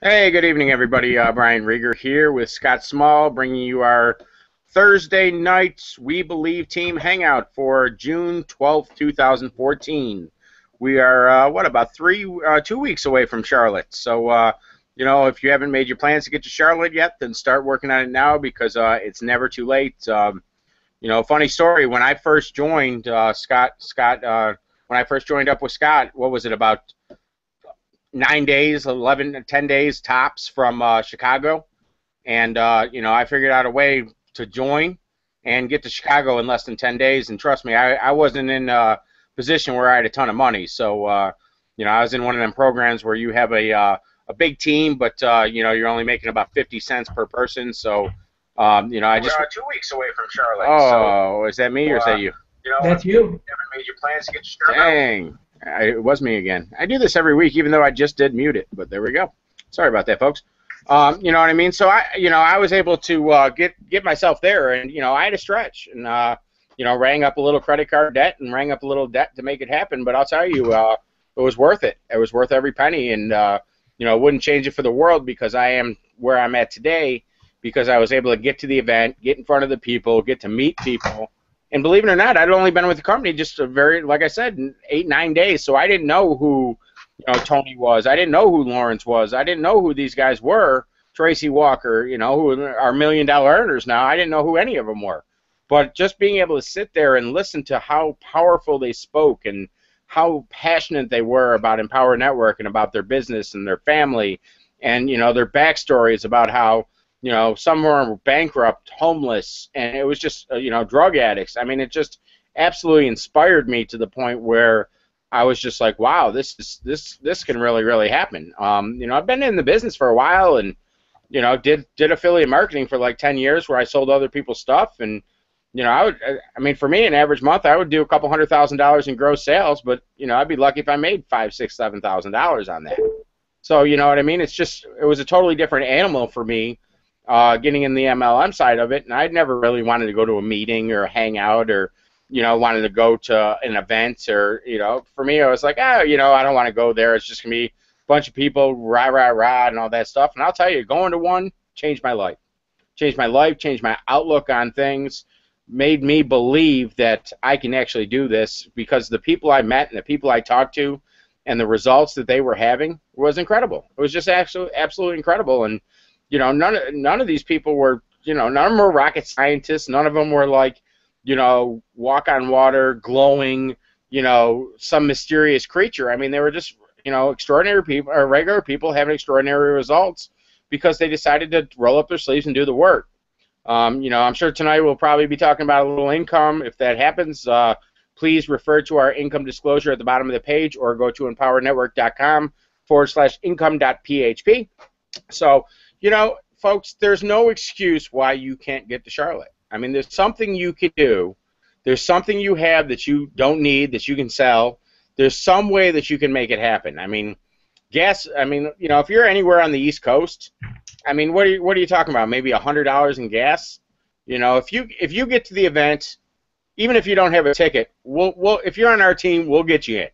Hey, good evening, everybody. Brian Rieger here with Scott Small, bringing you our Thursday night We Believe team hangout for June 12th, 2014. We are, about 2 weeks away from Charlotte. So, if you haven't made your plans to get to Charlotte yet, then start working on it now because it's never too late. Funny story, when I first joined when I first joined up with Scott, what was it, about 9 days, 11, 10 days tops from Chicago. And, I figured out a way to join and get to Chicago in less than 10 days. And trust me, I wasn't in a position where I had a ton of money. So, I was in one of them programs where you have a big team, but, you're only making about 50 cents per person. So, I just. We're 2 weeks away from Charlotte. Oh, is that me or is that you? That's If you. you haven't made your plans to get to Charlotte. Dang. It was me again. I do this every week, even though I just did mute it. But there we go. Sorry about that, folks. You know what I mean? So I was able to get myself there, and I had to stretch, and rang up a little credit card debt and rang up a little debt to make it happen. But I'll tell you, it was worth it. It was worth every penny, and wouldn't change it for the world because I am where I'm at today because I was able to get to the event, get in front of the people, get to meet people. And believe it or not, I'd only been with the company just like I said, 8, 9 days. So I didn't know who, Tony was. I didn't know who Lawrence was. I didn't know who these guys were. Tracy Walker, who are $1 million earners now. I didn't know who any of them were. But just being able to sit there and listen to how powerful they spoke and how passionate they were about Empower Network and about their business and their family and, their backstories about how, some were bankrupt, homeless, and it was just, drug addicts. I mean, it just absolutely inspired me to the point where I was just like, wow, this can really, really happen. I've been in the business for a while and, did affiliate marketing for like 10 years where I sold other people's stuff. And, I mean, for me, an average month, I would do a couple $100,000 in gross sales, but, I'd be lucky if I made five, six, $7,000 on that. So, you know what I mean? It was a totally different animal for me getting in the MLM side of it, and I'd never really wanted to go to a meeting or hang out or, wanted to go to an event or, for me, I was like, I don't want to go there. It's just going to be a bunch of people, rah, rah, rah, and all that stuff. And I'll tell you, going to one changed my life. Changed my life, changed my outlook on things, made me believe that I can actually do this because the people I met and the people I talked to and the results that they were having was incredible. It was just absolutely incredible. And none of these people were, none of them were rocket scientists. None of them were like, walk on water, glowing, some mysterious creature. I mean, they were just, extraordinary people or regular people having extraordinary results because they decided to roll up their sleeves and do the work. I'm sure tonight we'll probably be talking about a little income. If that happens, please refer to our income disclosure at the bottom of the page or go to empowernetwork.com/income.php. So, folks, there's no excuse why you can't get to Charlotte. I mean, there's something you can do. There's something you have that you don't need that you can sell. There's some way that you can make it happen. I mean, if you're anywhere on the East Coast, I mean, what are you talking about? Maybe $100 in gas? If you get to the event, even if you don't have a ticket, we'll if you're on our team, we'll get you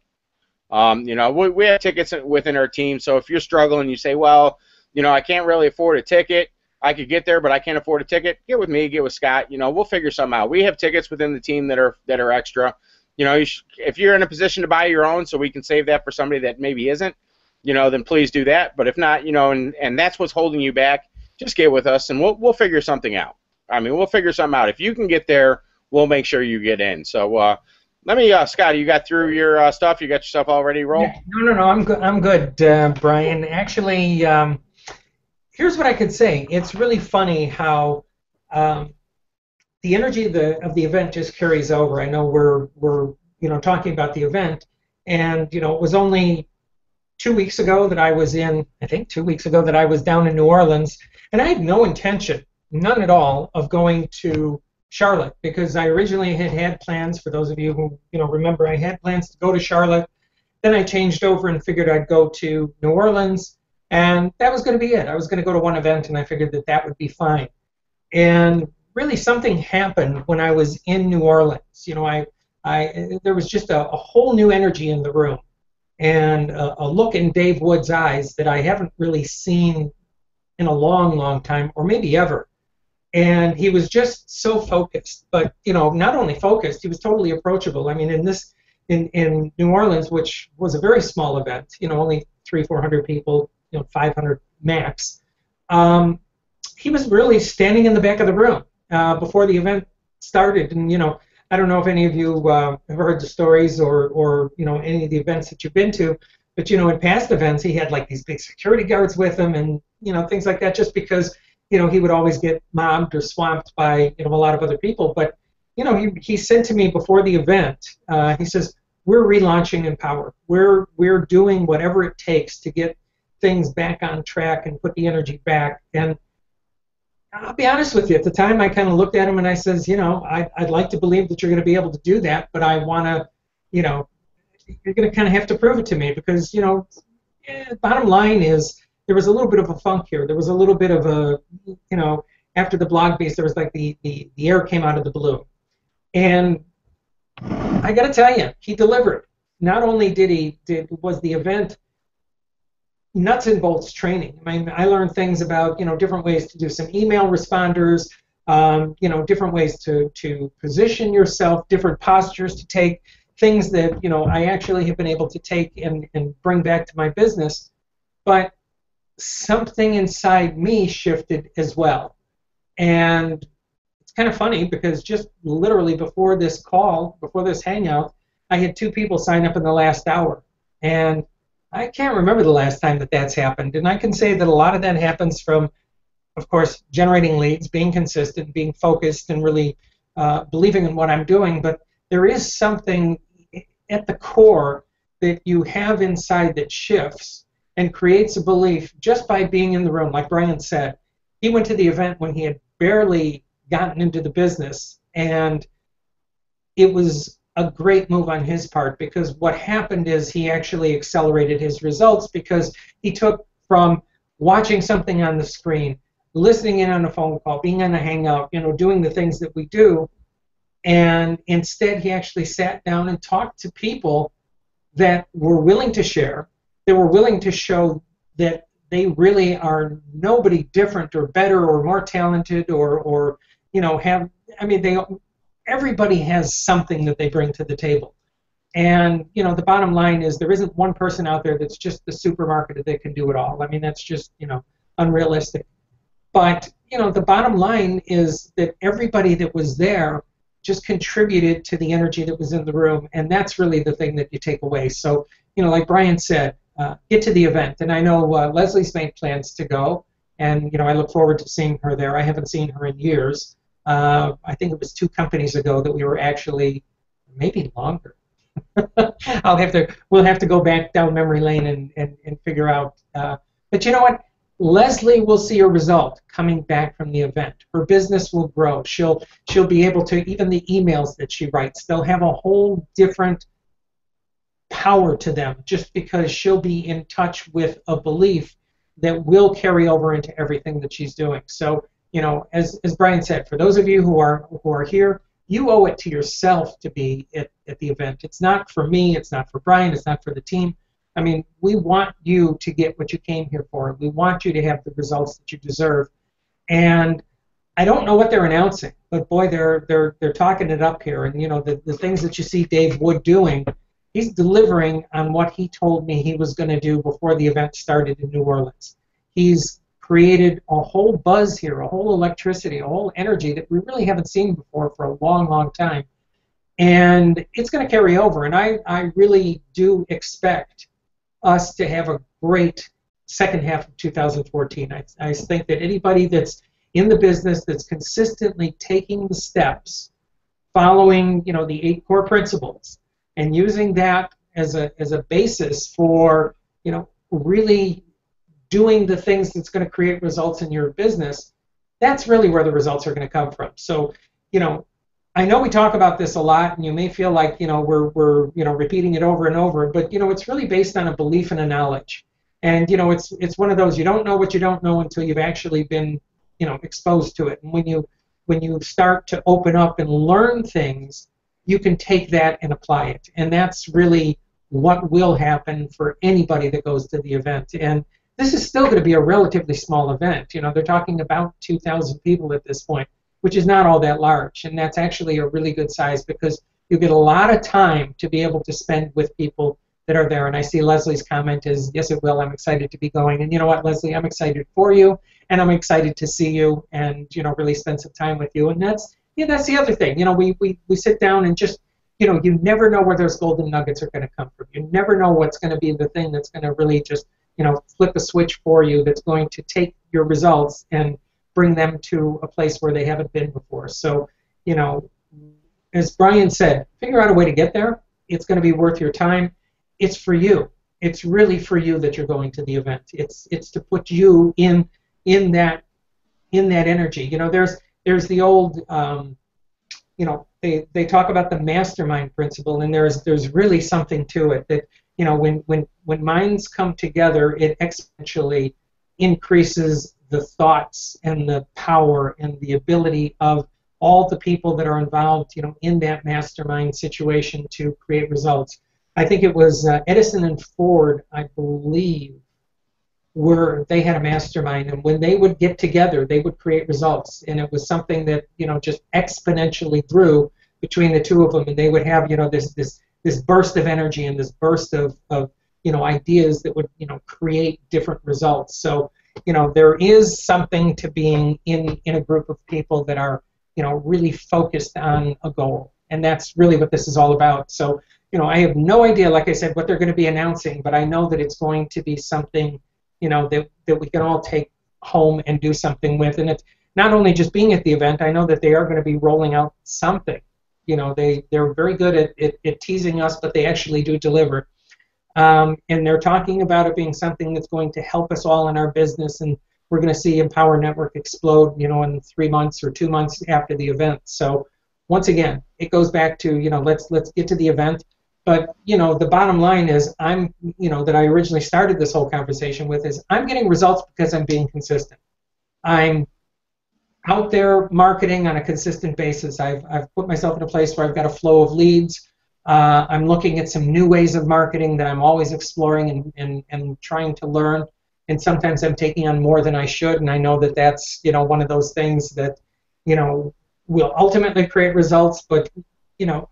in. We have tickets within our team, so if you're struggling, you say, well, I can't really afford a ticket. I could get there, but I can't afford a ticket. Get with me, get with Scott. We'll figure something out. We have tickets within the team that are extra. If you're in a position to buy your own, so we can save that for somebody that maybe isn't, then please do that. But if not, and that's what's holding you back, just get with us, and we'll figure something out. I mean, we'll figure something out. If you can get there, we'll make sure you get in. So let me, Scott, you got through your stuff? You got yourself all ready to roll? No. I'm good, Brian. Actually, here's what I could say. It's really funny how the energy of the event just carries over. I know we're talking about the event, and it was only 2 weeks ago that I was in. I think 2 weeks ago that I was down in New Orleans, and I had no intention, none at all, of going to Charlotte because I originally had plans. For those of you who remember, I had plans to go to Charlotte. Then I changed over and figured I'd go to New Orleans, and that was going to be it. I was going to go to one event, and I figured that would be fine. And really, something happened when I was in New Orleans. There was just a whole new energy in the room, and a look in Dave Wood's eyes that I haven't really seen in a long, long time, or maybe ever. And he was just so focused, but not only focused, he was totally approachable. I mean, in New Orleans, which was a very small event, only 300-400 people, 500 max. He was really standing in the back of the room before the event started, and I don't know if any of you have heard the stories or any of the events that you've been to, but in past events he had like these big security guards with him and things like that, just because he would always get mobbed or swamped by a lot of other people. But he said to me before the event, he says, we're relaunching Empower. We're doing whatever it takes to get things back on track and put the energy back. And I'll be honest with you, at the time I kind of looked at him and I says, I'd like to believe that you're going to be able to do that, but I want to, you're going to kind of have to prove it to me, because, bottom line is there was a little bit of a funk here. There was a little bit of a, after the blog piece, there was like the air came out of the balloon. And I got to tell you, he delivered. Not only was the event nuts and bolts training. I mean, I learned things about different ways to do some email responders, different ways to position yourself, different postures to take, things that I actually have been able to take and bring back to my business. But something inside me shifted as well, and it's kind of funny because just literally before this call, before this hangout, I had 2 people sign up in the last hour, and I can't remember the last time that that's happened. And I can say that a lot of that happens from, of course, generating leads, being consistent, being focused, and really believing in what I'm doing. But there is something at the core that you have inside that shifts and creates a belief just by being in the room. Like Brian said, he went to the event when he had barely gotten into the business, and it was a great move on his part, because what happened is he actually accelerated his results, because he took from watching something on the screen, listening in on a phone call, being on a hangout, doing the things that we do, and instead he actually sat down and talked to people that were willing to share. They were willing to show that they really are nobody different or better or more talented or have, I mean, everybody has something that they bring to the table. And the bottom line is there isn't one person out there that's just the supermarket that can do it all. I mean, that's just unrealistic. But the bottom line is that everybody that was there just contributed to the energy that was in the room, and that's really the thing that you take away. So like Brian said, get to the event. And I know Leslie's made plans to go, and I look forward to seeing her there. I haven't seen her in years. I think it was 2 companies ago that we were actually, maybe longer. We'll have to go back down memory lane and figure out. But you know what? Leslie will see a result coming back from the event. Her business will grow. She'll be able to, even the emails that she writes, they'll have a whole different power to them, just because she'll be in touch with a belief that will carry over into everything that she's doing. So as Brian said, for those of you who are here, you owe it to yourself to be at the event. It's not for me, it's not for Brian, it's not for the team. I mean, we want you to get what you came here for. We want you to have the results that you deserve. And I don't know what they're announcing, but boy, they're talking it up here. And the things that you see Dave Wood doing, he's delivering on what he told me he was going to do before the event started in New Orleans. He's created a whole buzz here, a whole electricity, a whole energy that we really haven't seen before for a long, long time. And it's going to carry over. And I really do expect us to have a great second half of 2014. I think that anybody that's in the business that's consistently taking the steps, following the 8 core principles, and using that as a basis for really doing the things that's going to create results in your business, that's really where the results are going to come from. So I know we talk about this a lot, and you may feel like we're repeating it over and over, but it's really based on a belief and a knowledge. And it's one of those, you don't know what you don't know until you've actually been exposed to it. And when you start to open up and learn things, you can take that and apply it. And that's really what will happen for anybody that goes to the event. And this is still going to be a relatively small event. You know, they're talking about 2,000 people at this point, which is not all that large. And that's actually a really good size because you get a lot of time to be able to spend with people that are there. And I see Leslie's comment is, yes, it will. I'm excited to be going. And you know what, Leslie, I'm excited for you, and I'm excited to see you and, you know, really spend some time with you. And that's, yeah, that's the other thing. You know, we sit down and just, you know, you never know where those golden nuggets are going to come from. You never know what's going to be the thing that's going to really just, you know, flip a switch for you that's going to take your results and bring them to a place where they haven't been before. So, you know, as Brian said, figure out a way to get there. It's going to be worth your time. It's for you. It's really for you that you're going to the event. It's to put you in that energy. You know, there's the old you know, they talk about the mastermind principle, and there's really something to it that, you know, when minds come together, it exponentially increases the thoughts and the power and the ability of all the people that are involved, you know, in that mastermind situation to create results. I think it was Edison and Ford, I believe, where they had a mastermind, and when they would get together, they would create results, and it was something that, you know, just exponentially grew between the two of them, and they would have, you know, this burst of energy and this burst of you know, ideas that would, you know, create different results. So, you know, there is something to being in a group of people that are, you know, really focused on a goal, and that's really what this is all about. So, you know, I have no idea, like I said, what they're going to be announcing, but I know that it's going to be something, you know, that we can all take home and do something with. And it's not only just being at the event. I know that they are going to be rolling out something. You know, they're very good at teasing us, but they actually do deliver. And they're talking about it being something that's going to help us all in our business, and we're going to see Empower Network explode, you know, in 3 months or 2 months after the event. So once again, it goes back to, you know, let's get to the event. But, you know, the bottom line is you know, that I originally started this whole conversation with is I'm getting results because I'm being consistent. I'm out there marketing on a consistent basis. I've put myself in a place where I've got a flow of leads. I'm looking at some new ways of marketing that I'm always exploring and trying to learn. And sometimes I'm taking on more than I should, and I know that that's, you know, one of those things that, you know, will ultimately create results. But, you know,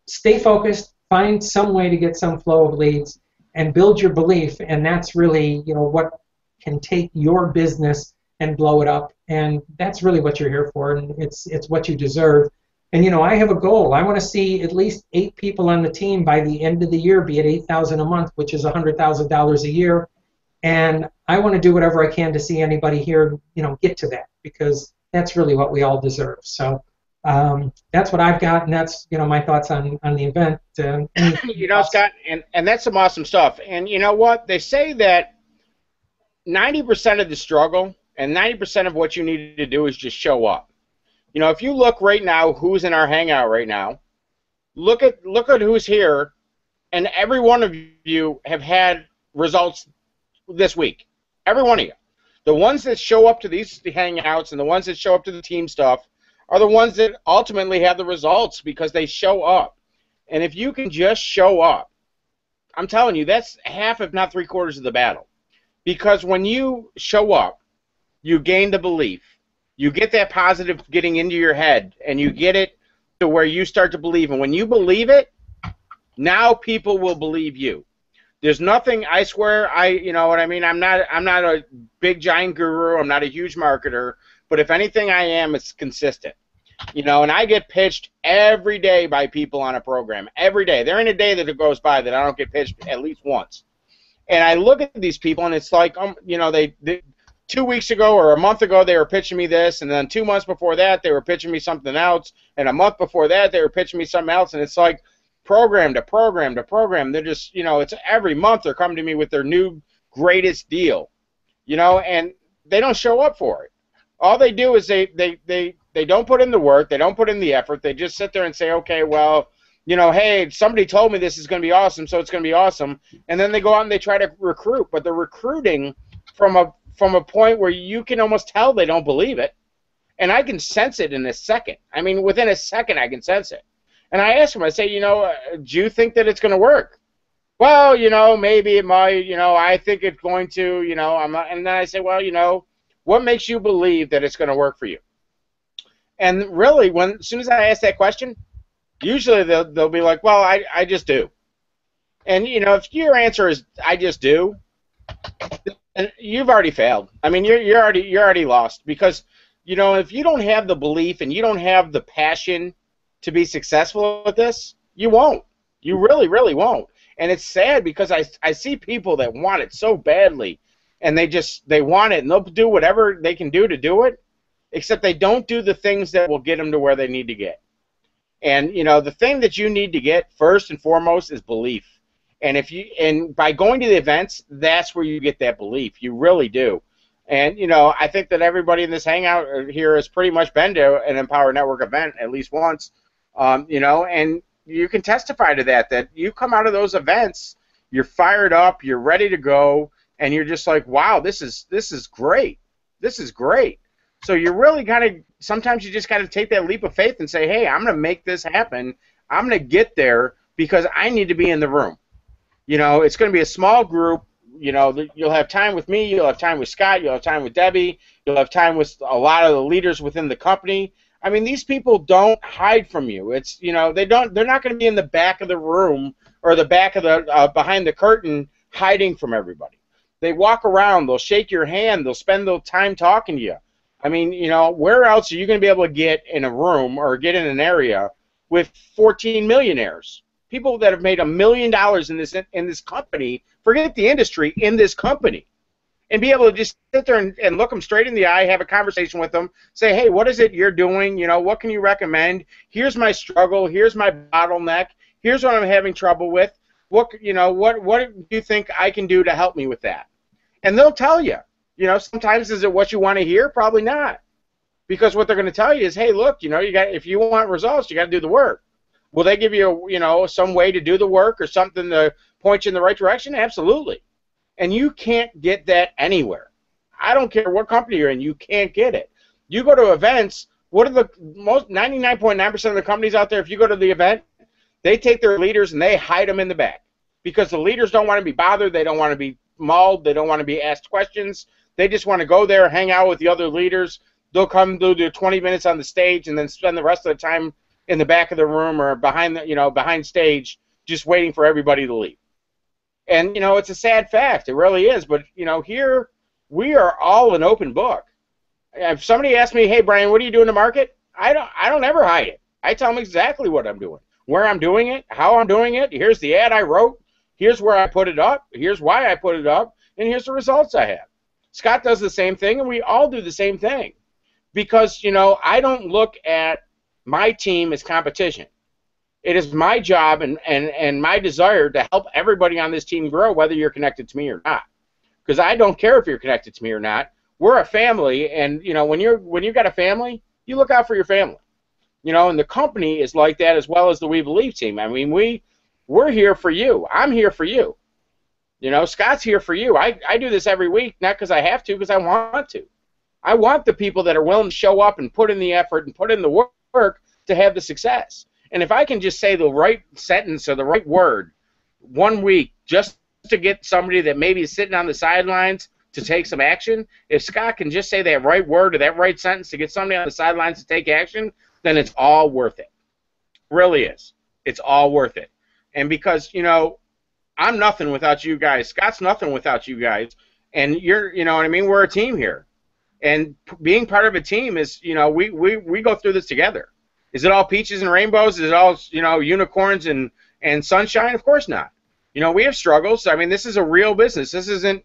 stay focused. Find some way to get some flow of leads and build your belief, and that's really, you know, what can take your business and blow it up. And that's really what you're here for, and it's what you deserve. And, you know, I have a goal. I want to see at least 8 people on the team by the end of the year be at $8,000 a month, which is $100,000 a year. And I want to do whatever I can to see anybody here, you know, get to that, because that's really what we all deserve. So that's what I've got, and that's, you know, my thoughts on the event. You know, Scott, and that's some awesome stuff. And you know what? They say that 90% of the struggle and 90% of what you need to do is just show up. You know, if you look right now, who's in our hangout right now, look at who's here, and every one of you have had results this week. Every one of you. The ones that show up to the hangouts and the ones that show up to the team stuff are the ones that ultimately have the results because they show up. And if you can just show up, I'm telling you, that's half, if not 3/4 of the battle. Because when you show up, you gain the belief. You get that positive getting into your head, and you get it to where you start to believe. And when you believe it, now people will believe you. There's nothing, I swear, you know what I mean? I'm not a big giant guru. I'm not a huge marketer. But if anything I am, it's consistent. You know, and I get pitched every day by people on a program. Every day. There ain't a day that it goes by that I don't get pitched at least once. And I look at these people, and it's like, you know, they 2 weeks ago or a month ago they were pitching me this, and then 2 months before that they were pitching me something else, and a month before that they were pitching me something else, and it's like program to program to program. They're just, you know, it's every month they're coming to me with their new greatest deal, you know, and they don't show up for it. All they do is they don't put in the work, they don't put in the effort, they just sit there and say, okay, well, you know, hey, somebody told me this is going to be awesome, so it's going to be awesome, and then they go out and they try to recruit, but they're recruiting from a point where you can almost tell they don't believe it, and I can sense it in a second. I mean, within a second I can sense it. And I ask them, I say, you know, do you think that it's going to work? well, maybe it might, I think it's going to, I'm not, and then I say, well, what makes you believe that it's going to work for you? And really, as soon as I ask that question, usually they'll be like, well, I just do. And, if your answer is, I just do, and you've already failed. I mean, you're already lost because, if you don't have the belief and you don't have the passion to be successful at this, you won't. You really, really won't. And it's sad because I see people that want it so badly, and they want it, and they'll do whatever they can do to do it, except they don't do the things that will get them to where they need to get. And the thing that you need to get first and foremost is belief. And by going to the events, that's where you get that belief. You really do. And I think that everybody in this hangout here has pretty much been to an Empower Network event at least once. And you can testify to that. That you come out of those events, you're fired up, you're ready to go, and you're just like, wow, this is great. This is great. So you really sometimes you just got to take that leap of faith and say, hey, I'm going to make this happen. I'm going to get there because I need to be in the room. It's going to be a small group. You'll have time with me. You'll have time with Scott. You'll have time with Debbie. You'll have time with a lot of the leaders within the company. I mean, these people don't hide from you. It's they're not going to be in the back of the room or the back of the behind the curtain hiding from everybody. They walk around. They'll shake your hand. They'll spend their time talking to you. I mean, where else are you going to be able to get in a room or get in an area with 14 millionaires? People that have made $1 million in this company, forget the industry, in this company, and be able to just sit there and look them straight in the eye, have a conversation with them, say, hey, what is it you're doing? What can you recommend? Here's my struggle. Here's my bottleneck. Here's what I'm having trouble with. What do you think I can do to help me with that? And they'll tell you. Sometimes is it what you want to hear? Probably not, because what they're going to tell you is, hey, look, if you want results, you got to do the work. Will they give you, some way to do the work or something to point you in the right direction? Absolutely. And you can't get that anywhere. I don't care what company you're in, you can't get it. You go to events, what are the most 99.9% of the companies out there, if you go to the event, they take their leaders and they hide them in the back because the leaders don't want to be bothered, they don't want to be mauled, they don't want to be asked questions. They just want to go there, hang out with the other leaders. They'll come do their 20 minutes on the stage and then spend the rest of the time in the back of the room or behind stage, just waiting for everybody to leave. And it's a sad fact, it really is. But here we are all an open book. If somebody asks me, hey Brian, what do you do in the market? I don't ever hide it. I tell them exactly what I'm doing, where I'm doing it, how I'm doing it. Here's the ad I wrote. Here's where I put it up. Here's why I put it up, and here's the results I have. Scott does the same thing, and we all do the same thing, because I don't look at my team as competition. It is my job and my desire to help everybody on this team grow, whether you're connected to me or not. Because I don't care if you're connected to me or not. We're a family, and when you got a family, you look out for your family. And the company is like that as well as the We Believe team. I mean, we're here for you. I'm here for you. Scott's here for you. I do this every week, not because I have to, because I want to. I want the people that are willing to show up and put in the effort and put in the work to have the success. And if I can just say the right sentence or the right word 1 week just to get somebody that maybe is sitting on the sidelines to take some action, if Scott can just say that right word or that right sentence to get somebody on the sidelines to take action, then it's all worth it. It really is. It's all worth it. And because, I'm nothing without you guys. Scott's nothing without you guys. And we're a team here. And being part of a team is, we go through this together. Is it all peaches and rainbows? Is it all, unicorns and sunshine? Of course not. We have struggles. I mean, this is a real business. This isn't,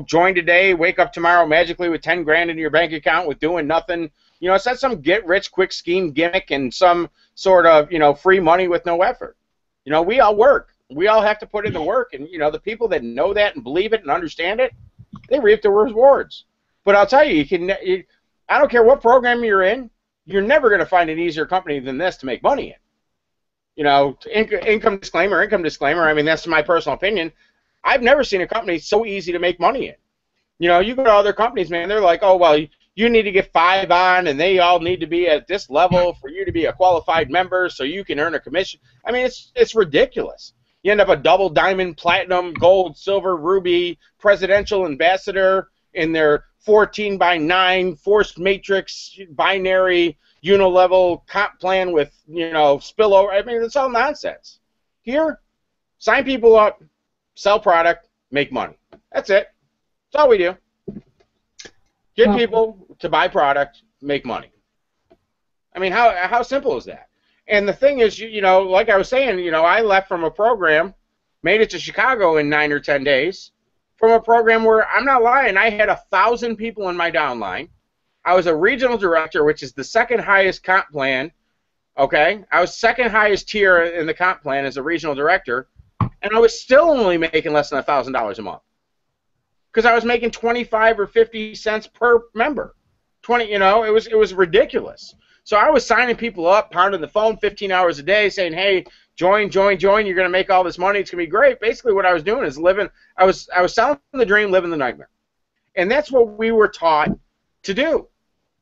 join today, wake up tomorrow magically with 10 grand in your bank account with doing nothing. It's not some get-rich-quick scheme gimmick and some sort of, free money with no effort. We all work. We all have to put in the work. And, the people that know that and believe it and understand it, they reap the rewards. But I'll tell you, I don't care what program you're in, you're never going to find an easier company than this to make money in. Income disclaimer, I mean, that's my personal opinion. I've never seen a company so easy to make money in. You go to other companies, man, they're like, oh, well, you need to get 5 on, and they all need to be at this level for you to be a qualified member so you can earn a commission. I mean, it's ridiculous. You end up a double diamond, platinum, gold, silver, ruby, presidential ambassador in their 14x9 forced matrix binary unilevel comp plan with, spillover. I mean, it's all nonsense. Here, sign people up, sell product, make money. That's it. That's all we do. Get people to buy product, make money. I mean, how simple is that? And the thing is, like I was saying, I left from a program, made it to Chicago in 9 or 10 days, from a program where, I'm not lying, I had 1,000 people in my downline. I was a regional director, which is the second highest comp plan, okay? I was second highest tier in the comp plan as a regional director, and I was still only making less than $1,000 a month. Because I was making 25 or 50 cents per member. It was ridiculous. So I was signing people up, pounding the phone 15 hours a day, saying, hey, join, you're going to make all this money, it's going to be great. Basically what I was doing is I was selling the dream, living the nightmare. And that's what we were taught to do.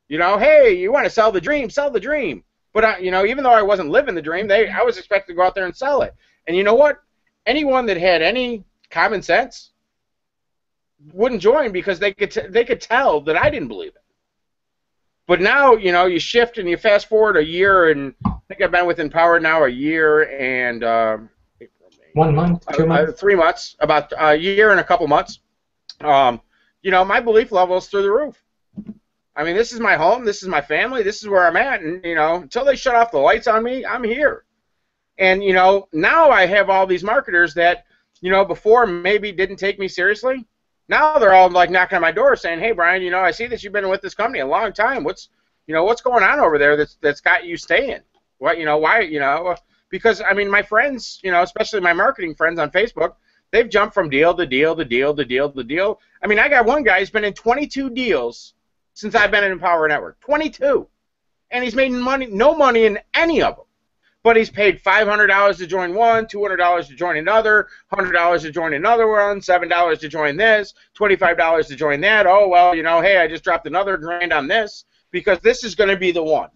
Hey, you want to sell the dream, sell the dream. But, even though I wasn't living the dream, I was expected to go out there and sell it. And you know what? Anyone that had any common sense wouldn't join because they could tell that I didn't believe it. But now, you shift and you fast forward a year, and I think I've been with Empower now a year and 1 month, 2 months, 3 months, about a year and a couple months. My belief level is through the roof. I mean, this is my home, this is my family, this is where I'm at, and until they shut off the lights on me, I'm here. And now I have all these marketers that before maybe didn't take me seriously. Now they're all like knocking on my door saying, "Hey, Brian, I see that you've been with this company a long time. What's going on over there that's got you staying? What, why, because I mean, my friends, especially my marketing friends on Facebook, they've jumped from deal to deal to deal to deal to deal. I mean, I got one guy who's been in 22 deals since I've been in Empower Network, 22, and he's made no money in any of them. But he's paid $500 to join one, $200 to join another, $100 to join another one, $7 to join this, $25 to join that. Oh, well, hey, I just dropped another grand on this because this is going to be the one.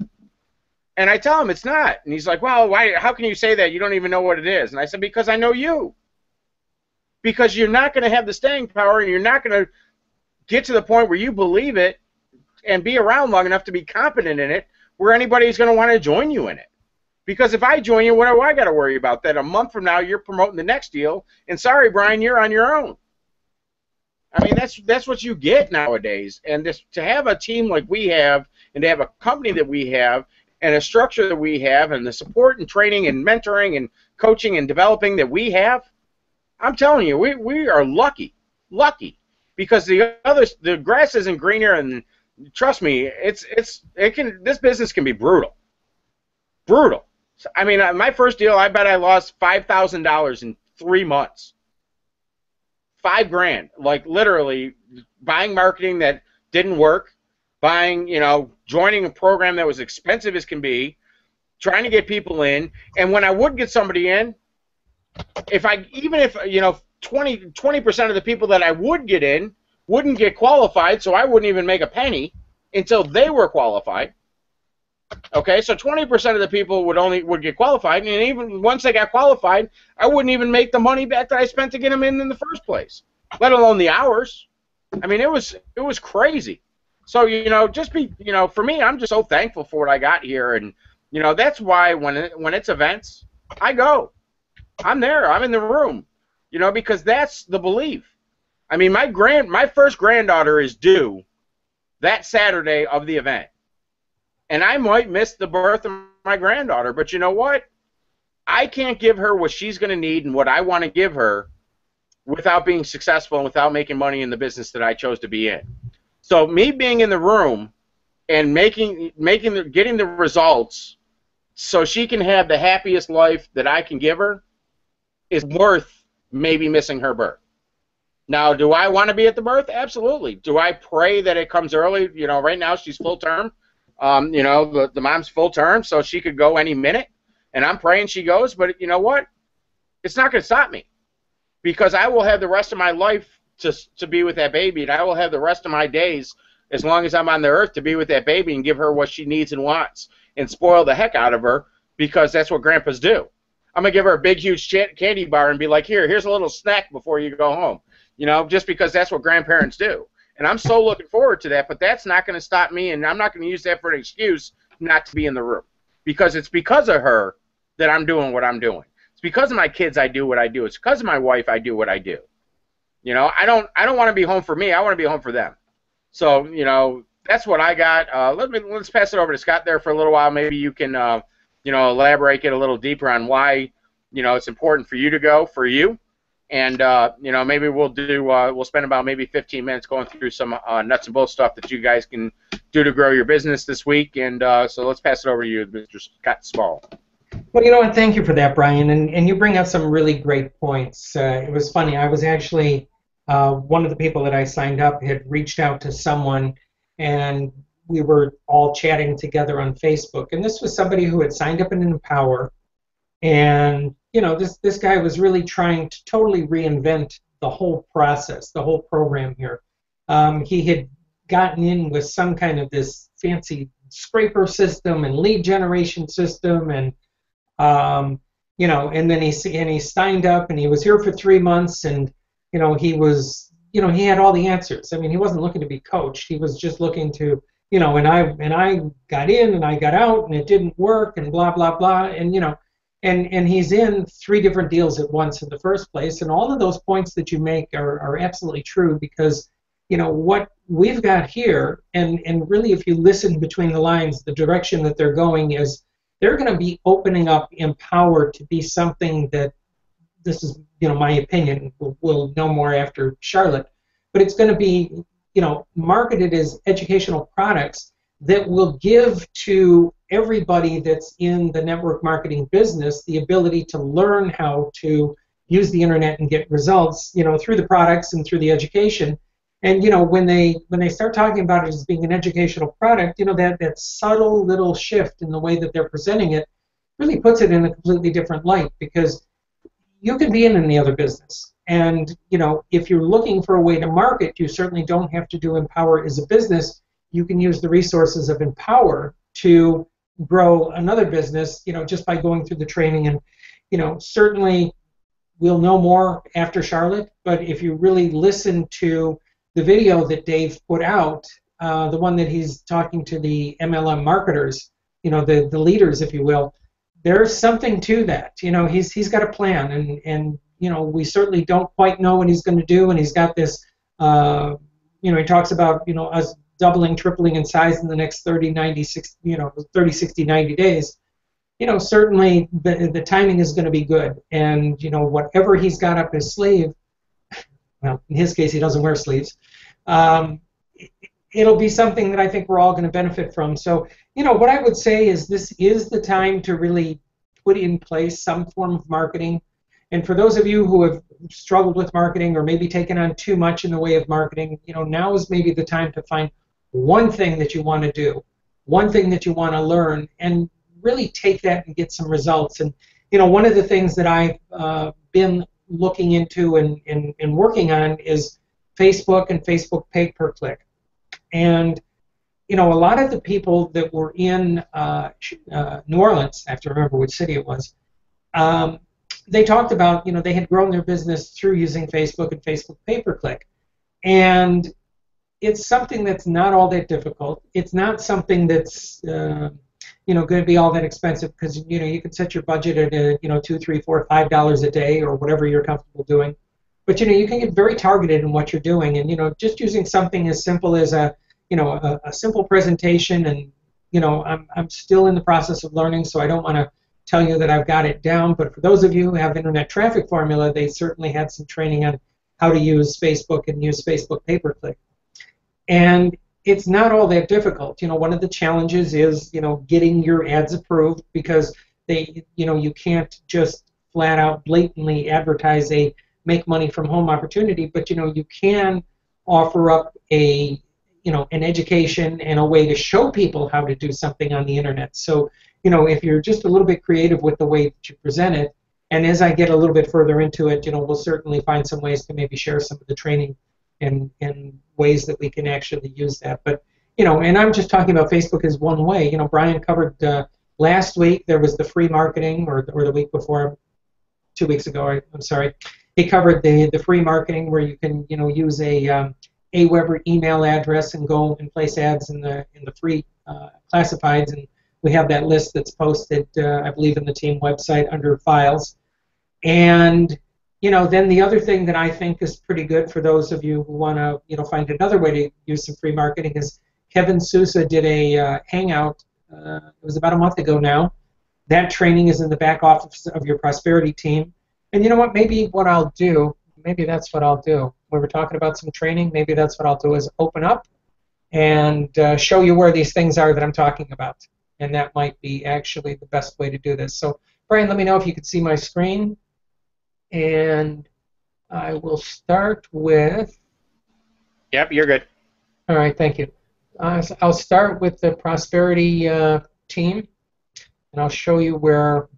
And I tell him it's not. And he's like, well, why? How can you say that? You don't even know what it is. And I said, because I know you. Because you're not going to have the staying power, and you're not going to get to the point where you believe it and be around long enough to be competent in it where anybody's going to want to join you in it. Because if I join you, what do I got to worry about? That a month from now you're promoting the next deal, and sorry, Brian, you're on your own. I mean, that's what you get nowadays. And to have a team like we have, and to have a company that we have, and a structure that we have, and the support and training and mentoring and coaching and developing that we have, I'm telling you, we are lucky, because the grass isn't greener, and trust me, this business can be brutal. I mean, my first deal, I bet I lost $5,000 in 3 months. $5,000, like literally buying marketing that didn't work, joining a program that was expensive as can be, trying to get people in, and when I would get somebody in, even if 20% of the people that I would get in wouldn't get qualified, so I wouldn't even make a penny until they were qualified. Okay, so 20% of the people would get qualified, and even once they got qualified, I wouldn't even make the money back that I spent to get them in the first place, let alone the hours. I mean, it was crazy. So for me, I'm just so thankful for what I got here, and that's why when it's events, I go. I'm there. I'm in the room, because that's the belief. I mean, my first granddaughter is due that Saturday of the event. And I might miss the birth of my granddaughter, but you know what? I can't give her what she's going to need and what I want to give her without being successful and without making money in the business that I chose to be in. So me being in the room and getting the results so she can have the happiest life that I can give her is worth maybe missing her birth. Now, do I want to be at the birth? Absolutely. Do I pray that it comes early? Right now she's full term. The mom's full term, so she could go any minute, and I'm praying she goes, but you know what? It's not going to stop me, because I will have the rest of my life to be with that baby, and I will have the rest of my days, as long as I'm on the earth, to be with that baby and give her what she needs and wants and spoil the heck out of her, because that's what grandpas do. I'm gonna give her a big, huge candy bar and be like, here's a little snack before you go home. You know, just because that's what grandparents do. And I'm so looking forward to that, but that's not going to stop me, and I'm not going to use that for an excuse not to be in the room. Because it's because of her that I'm doing what I'm doing. It's because of my kids I do what I do. It's because of my wife I do what I do. You know, I don't want to be home for me. I want to be home for them. So, you know, that's what I got. Let's pass it over to Scott there for a little while. Maybe you can, you know, elaborate, get a little deeper on why, you know, it's important for you to go, for you. And, you know, maybe we'll spend about maybe 15 minutes going through some nuts and bolts stuff that you guys can do to grow your business this week. And so let's pass it over to you, Mr. Scott Small. Well, you know what? Thank you for that, Brian. And you bring up some really great points. It was funny. I was actually one of the people that I signed up had reached out to someone, and we were all chatting together on Facebook. And this was somebody who had signed up in Empower. And, you know, this guy was really trying to totally reinvent the whole process, the whole program here. He had gotten in with some kind of this fancy scraper system and lead generation system, and you know, and then he signed up, and he was here for 3 months, and you know, he had all the answers. I mean, he wasn't looking to be coached. He was just looking to, you know, and I got in and I got out and it didn't work and blah blah blah, and you know. And he's in 3 different deals at once in the first place, and all of those points that you make are absolutely true, because you know what we've got here, and really if you listen between the lines, the direction that they're going is they're going to be opening up Empower to be something that, this is, you know, my opinion, we'll know more after Charlotte, but it's going to be, you know, marketed as educational products that will give to everybody that's in the network marketing business the ability to learn how to use the internet and get results, you know, through the products and through the education. And you know, when they start talking about it as being an educational product, you know, that subtle little shift in the way that they're presenting it really puts it in a completely different light, because you can be in any other business. And you know, if you're looking for a way to market, you certainly don't have to do Empower as a business. You can use the resources of Empower to grow another business, you know, just by going through the training. And you know, certainly we'll know more after Charlotte, but if you really listen to the video that Dave put out, the one that he's talking to the MLM marketers, you know, the leaders, if you will, there's something to that. You know, he's got a plan, and you know, we certainly don't quite know what he's going to do, and he's got this, you know, he talks about, you know, us doubling, tripling in size in the next 30, 90, 60, you know, 30, 60, 90 days. You know, certainly the timing is going to be good, and you know, whatever he's got up his sleeve, well, in his case, he doesn't wear sleeves. It'll be something that I think we're all going to benefit from. So, you know, what I would say is this is the time to really put in place some form of marketing. And for those of you who have struggled with marketing or maybe taken on too much in the way of marketing, you know, now is maybe the time to find one thing that you want to do, one thing that you want to learn, and really take that and get some results. And, you know, one of the things that I've been looking into and working on is Facebook and Facebook pay-per-click. And, you know, a lot of the people that were in New Orleans, I have to remember which city it was, they talked about, you know, they had grown their business through using Facebook and Facebook pay-per-click. And it's something that's not all that difficult. It's not something that's, you know, going to be all that expensive, because, you know, you can set your budget at, you know, $2, $3, $4, $5 a day or whatever you're comfortable doing. But, you know, you can get very targeted in what you're doing. And, you know, just using something as simple as a simple presentation, and, you know, I'm still in the process of learning, so I don't want to tell you that I've got it down. But for those of you who have Internet Traffic Formula, they certainly had some training on how to use Facebook and use Facebook pay-per-click. And it's not all that difficult. You know, one of the challenges is, you know, getting your ads approved, because they, you know, you can't just flat out blatantly advertise a make money from home opportunity, but, you know, you can offer up a, you know, an education and a way to show people how to do something on the internet. So, you know, if you're just a little bit creative with the way that you present it, and as I get a little bit further into it, you know, we'll certainly find some ways to maybe share some of the training and ways that we can actually use that. But, you know, and I'm just talking about Facebook as one way. You know, Brian covered Last week there was the free marketing, or the week before, 2 weeks ago. I'm sorry. He covered the free marketing where you can use a Aweber email address and go and place ads in the free classifieds, and we have that list that's posted, I believe, in the team website under files. And then the other thing that I think is pretty good for those of you who want to find another way to use some free marketing is Kevin Sousa did a hangout. It was about a month ago now. That training is in the back office of your prosperity team. And you know what? Maybe what I'll do, maybe that's what I'll do. We were talking about some training. Maybe that's what I'll do is open up and show you where these things are that I'm talking about. And that might be actually the best way to do this. So, Brian, let me know if you can see my screen. And I will start with... Yep, you're good. All right, thank you. So I'll start with the prosperity team. And I'll show you where...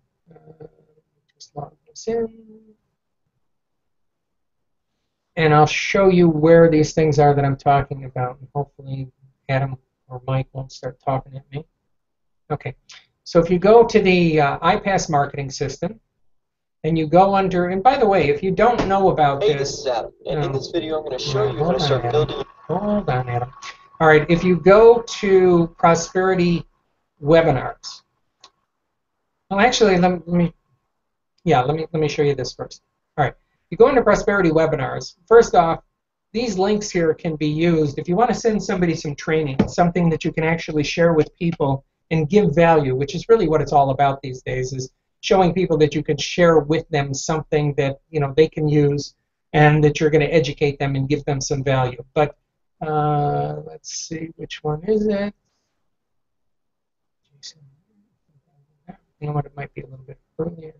just log this in. And I'll show you where these things are that I'm talking about. And hopefully Adam or Mike won't start talking at me. Okay, so if you go to the iPass marketing system, and you go under, and by the way, if you don't know about this is Adam, and in this video I'm going to show you how to start building. Hold on, Adam. All right, if you go to Prosperity Webinars, well, actually, let me show you this first. All right, you go into Prosperity Webinars. First off, these links here can be used if you want to send somebody some training, something that you can actually share with people and give value, which is really what it's all about these days, is showing people that you can share with them something that they can use and that you're going to educate them and give them some value. But let's see, which one is it? You know what, it might be a little bit earlier.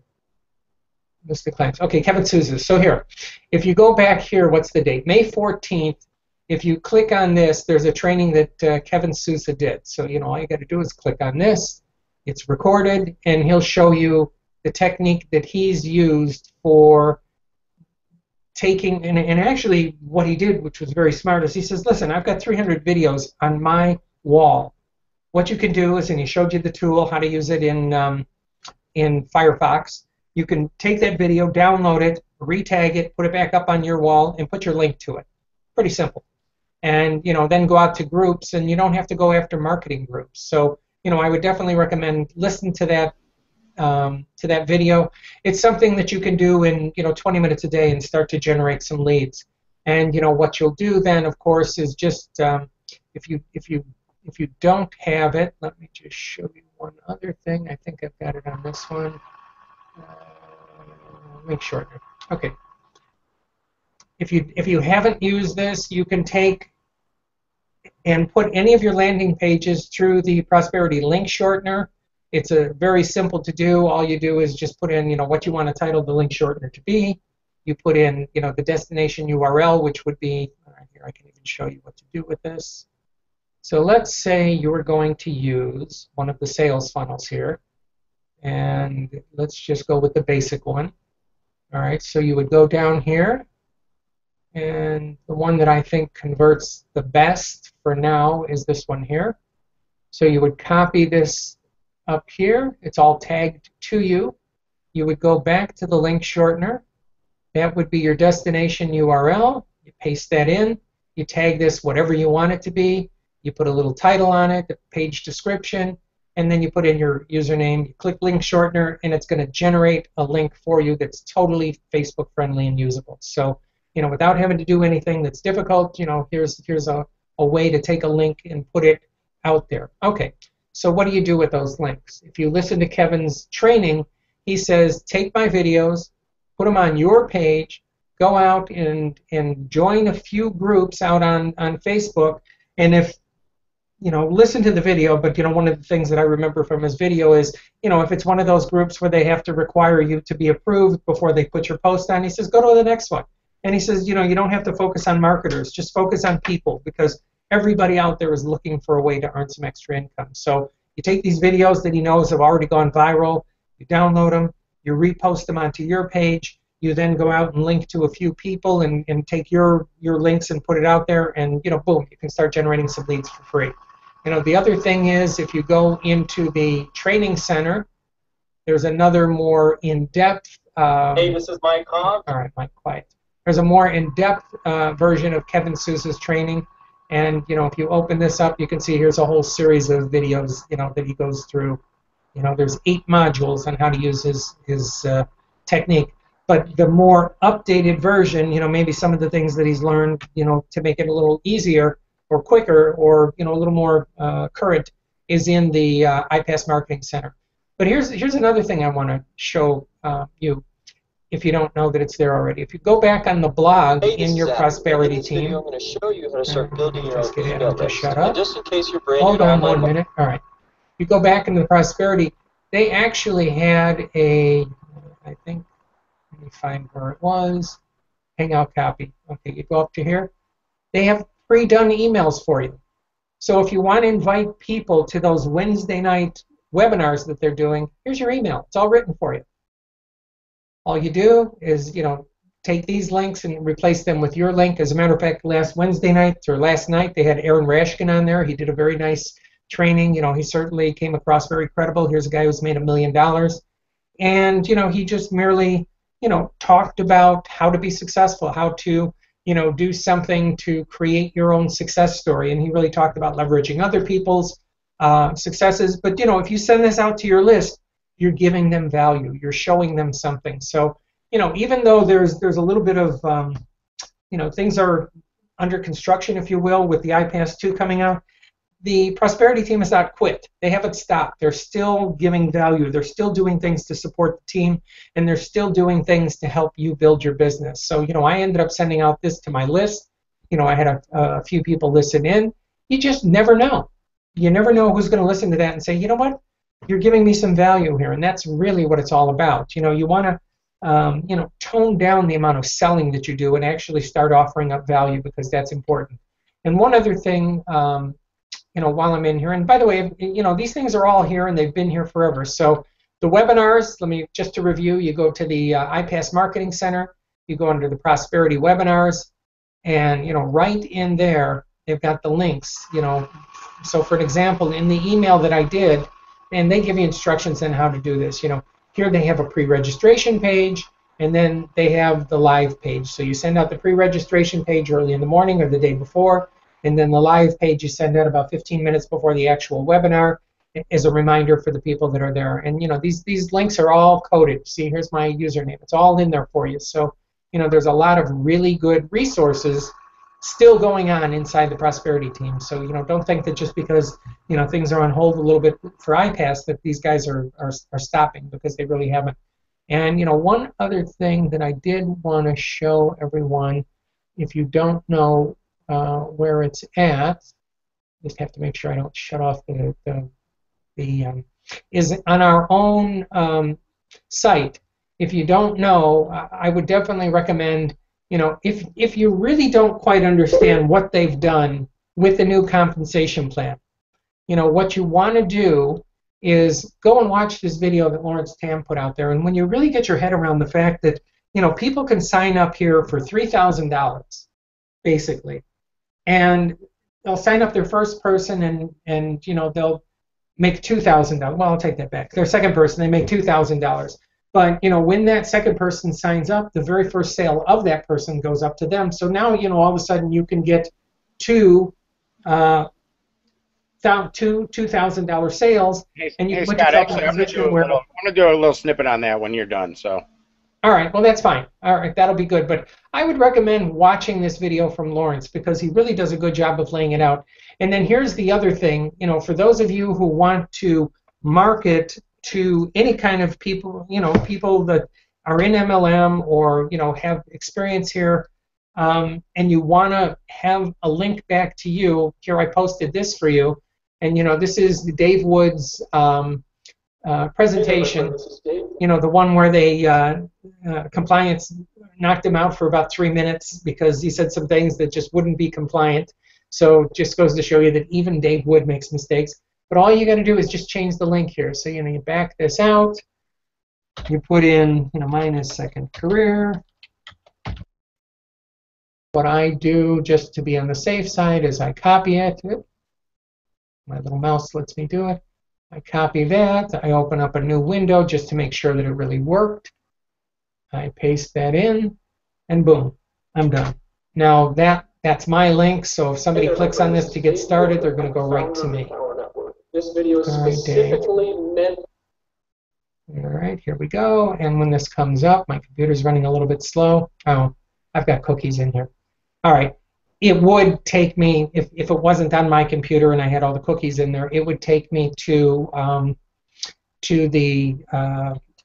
Mr. Claims. Okay, Kevin Sousa. So here, if you go back here, what's the date? May 14th. If you click on this, there's a training that Kevin Sousa did. So all you got to do is click on this. It's recorded, and he'll show you the technique that he's used for taking, and actually what he did, which was very smart, is he says, listen, I've got 300 videos on my wall. What you can do is, and he showed you the tool, how to use it in Firefox, you can take that video, download it, retag it, put it back up on your wall, and put your link to it. Pretty simple. And then go out to groups, and you don't have to go after marketing groups. So I would definitely recommend listen to that video. It's something that you can do in 20 minutes a day and start to generate some leads. And what you'll do then, of course, is just if you don't have it, let me just show you one other thing. I think I've got it on this one. Link shortener. Okay. If you haven't used this, you can take and put any of your landing pages through the Prosperity link shortener. It's very simple to do. All you do is just put in what you want to title the link shortener to be. You put in the destination URL, which would be here. I can even show you what to do with this. So let's say you're going to use one of the sales funnels here, and let's just go with the basic one. All right. So you would go down here. And the one that I think converts the best for now is this one here. So you would copy this up here. It's all tagged to you. You would go back to the link shortener. That would be your destination URL. You paste that in. You tag this whatever you want it to be. You put a little title on it, the page description, and then you put in your username. You click link shortener, and it's going to generate a link for you that's totally Facebook friendly and usable. So without having to do anything that's difficult, here's a way to take a link and put it out there. Okay, so what do you do with those links? If you listen to Kevin's training, he says, take my videos, put them on your page, go out and join a few groups out on Facebook, and if, listen to the video, but, one of the things that I remember from his video is, if it's one of those groups where they have to require you to be approved before they put your post on, he says, go to the next one. And he says, you don't have to focus on marketers, just focus on people, because everybody out there is looking for a way to earn some extra income. So you take these videos that he knows have already gone viral, you download them, you repost them onto your page, you then go out and link to a few people and take your links and put it out there, and boom, you can start generating some leads for free. You know, the other thing is if you go into the training center, there's another more in-depth. Hey, this is Mike Hobbs. All right, Mike, quiet. There's a more in-depth version of Kevin Sousa's training, and you know, if you open this up, you can see here's a whole series of videos, you know, that he goes through. You know, there's 8 modules on how to use his technique. But the more updated version, you know, maybe some of the things that he's learned, you know, to make it a little easier or quicker or, you know, a little more current is in the iPass Marketing Center. But here's another thing I want to show you, if you don't know that it's there already. If you go back on the blog in your Prosperity team, I'm going to show you how to start building your own email list. Shut up. And just in case you're brand Hold new on online 1 minute. All right. You go back into the Prosperity. They actually had a, I think, let me find where it was. Hangout copy. Okay, you go up to here. They have pre-done emails for you. So if you want to invite people to those Wednesday night webinars that they're doing, here's your email. It's all written for you. All you do is, you know, take these links and replace them with your link. As a matter of fact, last Wednesday night or last night, they had Aaron Rashkin on there. He did a very nice training. You know, he certainly came across very credible. Here's a guy who's made $1 million. And, you know, he just merely, you know, talked about how to be successful, how to, you know, do something to create your own success story. And he really talked about leveraging other people's successes. But, you know, if you send this out to your list, you're giving them value. You're showing them something. So, you know, even though there's a little bit of, you know, things are under construction, if you will, with the iPass 2 coming out, the Prosperity team has not quit. They haven't stopped. They're still giving value. They're still doing things to support the team, and they're still doing things to help you build your business. So, you know, I ended up sending out this to my list. You know, I had a few people listen in. You just never know. You never know who's going to listen to that and say, you know what, you're giving me some value here, and that's really what it's all about. You know, you want to, you know, tone down the amount of selling that you do and actually start offering up value, because that's important. And one other thing, you know, while I'm in here, and by the way, you know, these things are all here and they've been here forever. So the webinars, let me just to review, you go to the iPass Marketing Center, you go under the Prosperity webinars, and, you know, right in there, they've got the links, you know. So for an example, in the email that I did, and they give you instructions on how to do this, you know, here they have a pre-registration page, and then they have the live page. So you send out the pre-registration page early in the morning or the day before, and then the live page you send out about 15 minutes before the actual webinar as a reminder for the people that are there. And, you know, these links are all coded. See, here's my username. It's all in there for you. So, you know, there's a lot of really good resources still going on inside the Prosperity team. So, you know, don't think that just because, you know, things are on hold a little bit for iPass that these guys are stopping, because they really haven't. And, you know, one other thing that I did want to show everyone, if you don't know where it's at, just have to make sure I don't shut off is on our own site. If you don't know, I would definitely recommend, you know, if you really don't quite understand what they've done with the new compensation plan, you know, what you want to do is go and watch this video that Lawrence Tam put out there. And when you really get your head around the fact that, you know, people can sign up here for $3,000, basically, and they'll sign up their first person and you know, they'll make $2,000. Well, I'll take that back. Their second person, they make $2,000. But, you know, when that second person signs up, the very first sale of that person goes up to them. So now, you know, all of a sudden you can get two $2,000 sales, and you hey, put Scott, yourself actually, in a position where. I'm going to do a little snippet on that when you're done. So. All right, well, that's fine. All right, that'll be good. But I would recommend watching this video from Lawrence, because he really does a good job of laying it out. And then here's the other thing, you know, for those of you who want to market to any kind of people, you know, people that are in MLM or, you know, have experience here, and you want to have a link back to you, here I posted this for you. And, you know, this is the Dave Woods presentation, you know, the one where they compliance knocked him out for about 3 minutes because he said some things that just wouldn't be compliant. So just goes to show you that even Dave Wood makes mistakes. But all you got to do is just change the link here. So, you know, you back this out, you put in, you know, mine is second career. What I do just to be on the safe side is I copy it. My little mouse lets me do it. I copy that. I open up a new window just to make sure that it really worked. I paste that in, and boom, I'm done. Now that's my link, so if somebody clicks on this to get started, they're going to go right to me. This video is specifically meant. All right, here we go. And when this comes up, my computer's running a little bit slow. Oh, I've got cookies in here. All right. It would take me, if it wasn't on my computer and I had all the cookies in there, it would take me to the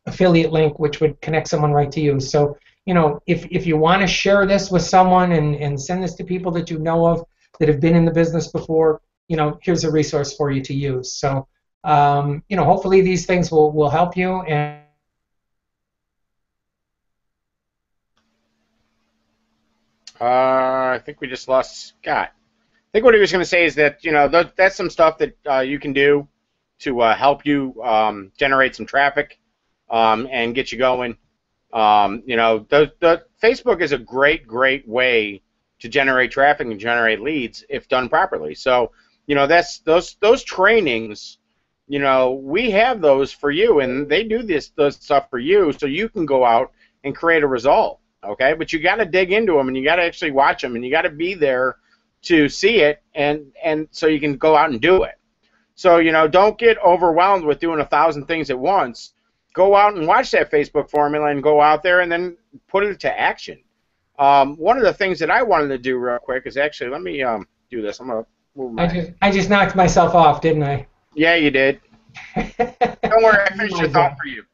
affiliate link, which would connect someone right to you. So, you know, if you want to share this with someone and send this to people that you know of that have been in the business before, you know, here's a resource for you to use. So, you know, hopefully these things will help you. And I think we just lost Scott. I think what he was going to say is that, you know, that's some stuff that you can do to help you generate some traffic and get you going. You know, the Facebook is a great way to generate traffic and generate leads if done properly. So, you know, that's those trainings. You know, we have those for you, and they do this stuff for you, so you can go out and create a result. Okay, but you got to dig into them, and you got to actually watch them, and you got to be there to see it, and so you can go out and do it. So, you know, don't get overwhelmed with doing 1,000 things at once. Go out and watch that Facebook formula, and go out there and then put it to action. One of the things that I wanted to do real quick is actually, let me do this. I'm gonna move my. I just knocked myself off, didn't I? Yeah, you did. Don't worry, I finished your thought for you.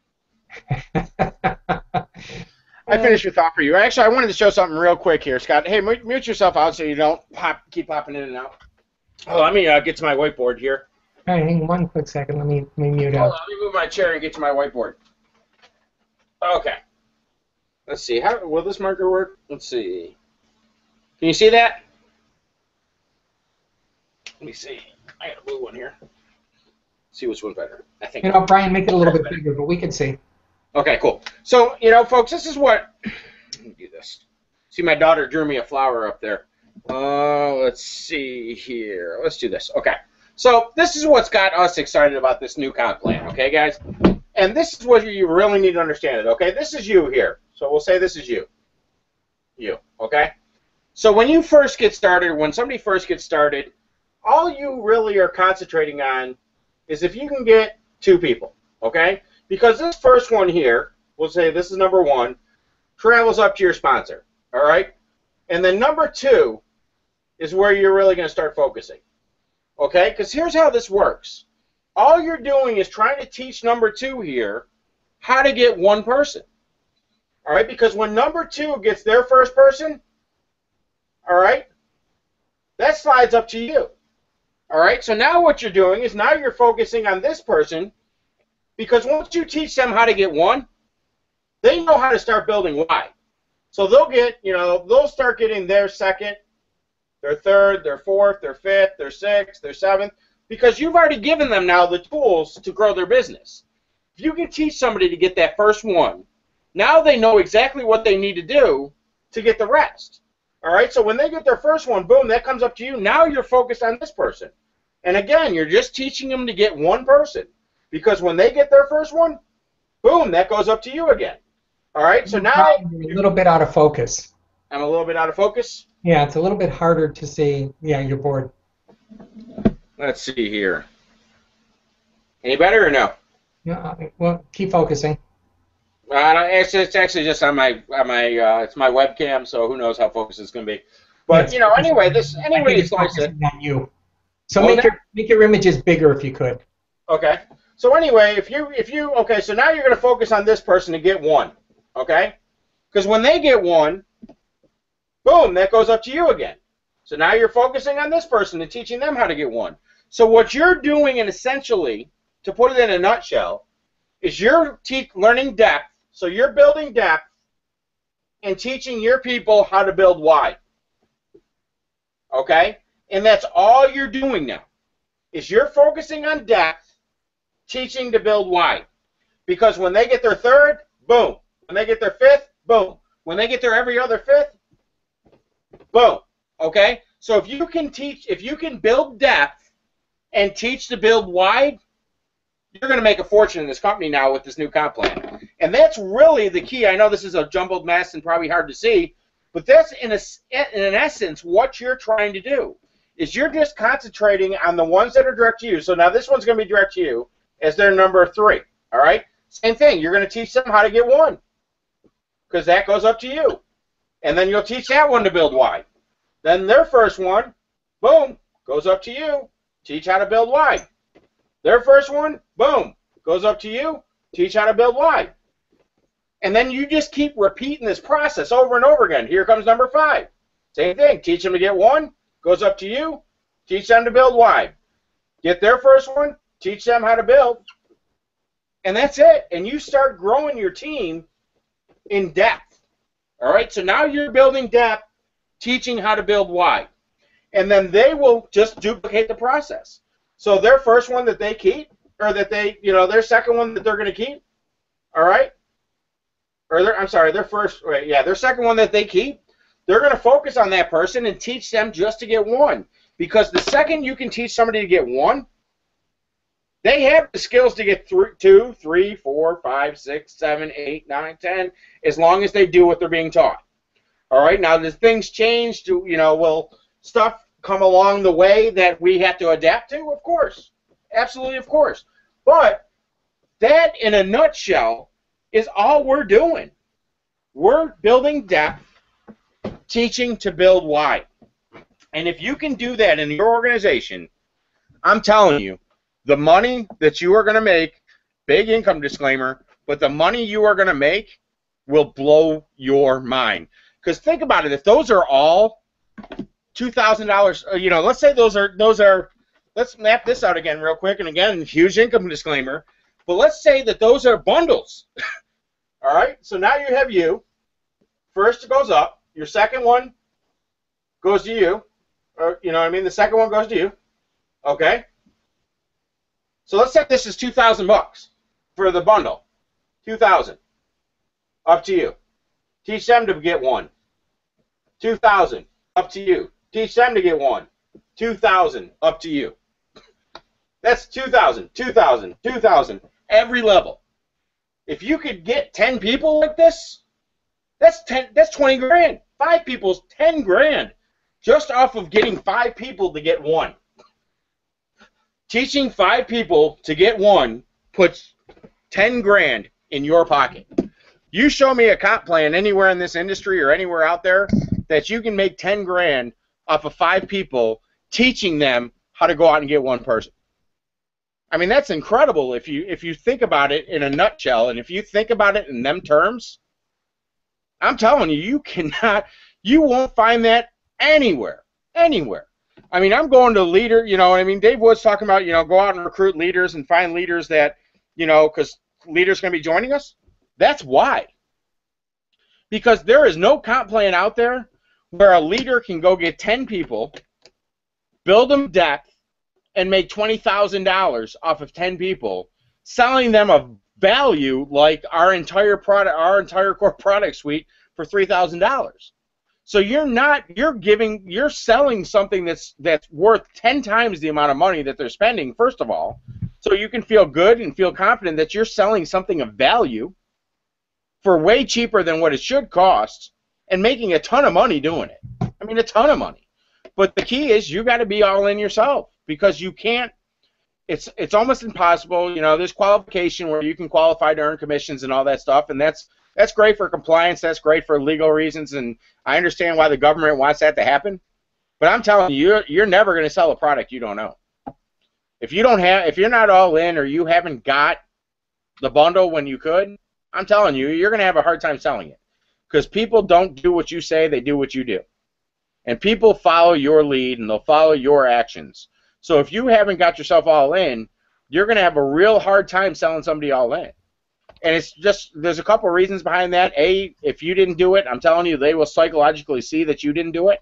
I finished your thought for you. Actually, I wanted to show something real quick here, Scott. Hey, mute yourself out so you don't keep popping in and out. Oh, let me get to my whiteboard here. All right, hang on one quick second. Let me mute out. Hold on, let me move my chair and get to my whiteboard. Okay. Let's see. How will this marker work? Let's see. Can you see that? Let me see. I got a blue one here. See which one's better. I think. You know, Brian, make it a little bit bigger, but we can see. Okay, cool. So, you know, folks, this is what. Let me do this. See, my daughter drew me a flower up there. Let's see here. Let's do this. Okay. So this is what's got us excited about this new comp plan. Okay, guys? And this is what you really need to understand it. Okay? This is you here. So we'll say this is you. You. Okay? So when you first get started, when somebody first gets started, all you really are concentrating on is if you can get 2 people. Okay? Because this first one here, we'll say this is number 1, travels up to your sponsor, all right? And then number 2 is where you're really going to start focusing, okay? Because here's how this works. All you're doing is trying to teach number 2 here how to get 1 person, all right? Because when number 2 gets their first person, all right, that slides up to you, all right? So now what you're doing is now you're focusing on this person. Because once you teach them how to get 1, they know how to start building wide. So they'll get, you know, they'll start getting their second, their third, their fourth, their fifth, their sixth, their seventh, because you've already given them now the tools to grow their business. If you can teach somebody to get that first 1, now they know exactly what they need to do to get the rest. All right, so when they get their first 1, boom, that comes up to you. Now you're focused on this person. And again, you're just teaching them to get 1 person. Because when they get their first 1, boom, that goes up to you again. All right, so now you're a little bit out of focus. I'm a little bit out of focus? Yeah, it's a little bit harder to see. Yeah, you're bored. Let's see here. Any better or no? Yeah, well, keep focusing. It's actually just on my it's my webcam, so who knows how focused it's going to be. But you know, anyway, it's focusing on you. So make your images bigger if you could. Okay. So anyway, if you okay, so now you're going to focus on this person to get 1, okay? Because when they get 1, boom, that goes up to you again. So now you're focusing on this person and teaching them how to get 1. So what you're doing, and essentially, to put it in a nutshell, is you're learning depth. So you're building depth and teaching your people how to build wide. Okay? And that's all you're doing now, is you're focusing on depth, teaching to build wide. Because when they get their 3rd, boom. When they get their 5th, boom. When they get their every other 5th, boom. Okay? So if you can build depth and teach to build wide, you're going to make a fortune in this company now with this new comp plan. And that's really the key. I know this is a jumbled mess and probably hard to see, but that's in essence what you're trying to do. Is you're just concentrating on the ones that are direct to you. So now this one's going to be direct to you as their number 3. All right? Same thing. You're going to teach them how to get 1 because that goes up to you. And then you'll teach that one to build wide. Then their first one, boom, goes up to you. Teach how to build wide. Their first one, boom, goes up to you. Teach how to build wide. And then you just keep repeating this process over and over again. Here comes number 5. Same thing. Teach them to get 1. Goes up to you. Teach them to build wide. Get their first one. Teach them how to build. And that's it. And you start growing your team in depth. All right? So now you're building depth, teaching how to build wide. And then they will just duplicate the process. So their first one that they keep, or that they, their second one that they're going to keep, all right? Or their second one that they keep, they're going to focus on that person and teach them just to get 1. Because the second you can teach somebody to get 1, they have the skills to get 2, 3, 4, 5, 6, 7, 8, 9, 10, as long as they do what they're being taught. All right, now the things change, will stuff come along the way that we have to adapt to? Of course. Absolutely, of course. But that, in a nutshell, is all we're doing. We're building depth, teaching to build wide. And if you can do that in your organization, I'm telling you, the money that you are going to make, big income disclaimer, but the money you are going to make will blow your mind. Because think about it, if those are all $2,000, let's say those are, let's map this out again real quick, and again, huge income disclaimer, but let's say that those are bundles. All right, so now you have you. First goes up, your second one goes to you, or the second one goes to you, okay? So let's say this is $2,000 for the bundle, $2,000, up to you. Teach them to get 1. $2,000, up to you. Teach them to get 1. $2,000, up to you. That's $2,000, $2,000, $2,000, every level. If you could get 10 people like this, that's 20 grand. 5 people's 10 grand, just off of getting 5 people to get 1. Teaching 5 people to get 1 puts 10 grand in your pocket. You show me a comp plan anywhere in this industry or anywhere out there that you can make 10 grand off of 5 people teaching them how to go out and get 1 person. I mean, that's incredible if you think about it in a nutshell, and if you think about it in them terms, I'm telling you, you won't find that anywhere. I mean, I'm going to leader, Dave Wood's talking about, go out and recruit leaders and find leaders that, because leaders are going to be joining us. That's why. Because there is no comp plan out there where a leader can go get 10 people, build them depth, and make $20,000 off of 10 people, selling them a value like our entire core product suite for $3,000. So you're selling something that's worth 10 times the amount of money that they're spending, first of all, so you can feel good and feel confident that you're selling something of value for way cheaper than what it should cost and making a ton of money doing it. I mean, a ton of money. But the key is you got to be all in yourself, because you can't, it's almost impossible. There's qualification where you can qualify to earn commissions and all that stuff, and that's great for compliance, that's great for legal reasons, and I understand why the government wants that to happen. But I'm telling you, you're never going to sell a product you don't own. If you're not all in, or you haven't got the bundle when you could, I'm telling you, you're going to have a hard time selling it. Because people don't do what you say, they do what you do. And people follow your lead, and they'll follow your actions. So if you haven't got yourself all in, you're going to have a real hard time selling somebody all in. And it's just, there's a couple of reasons behind that. A, if you didn't do it, I'm telling you, they will psychologically see that you didn't do it.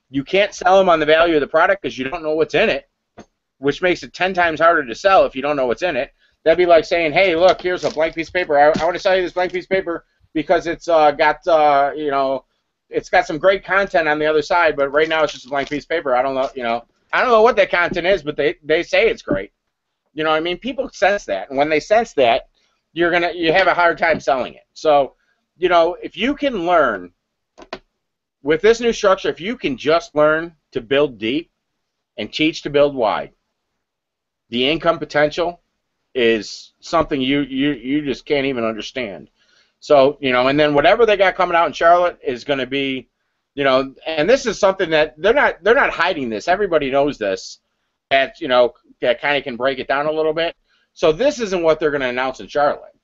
You can't sell them on the value of the product because you don't know what's in it, which makes it 10 times harder to sell if you don't know what's in it. That'd be like saying, hey, look, here's a blank piece of paper. I want to sell you this blank piece of paper because it's got some great content on the other side, but right now it's just a blank piece of paper. I don't know, I don't know what that content is, but they say it's great. You know what I mean? People sense that, and when they sense that, you have a hard time selling it. So, you know, if you can learn with this new structure, if you can just learn to build deep and teach to build wide, the income potential is something you just can't even understand. So, you know, and then whatever they got coming out in Charlotte is going to be, you know, and this is something that they're not hiding this. Everybody knows this. That, you know, that kind of can break it down a little bit. So this isn't what they're going to announce in Charlotte.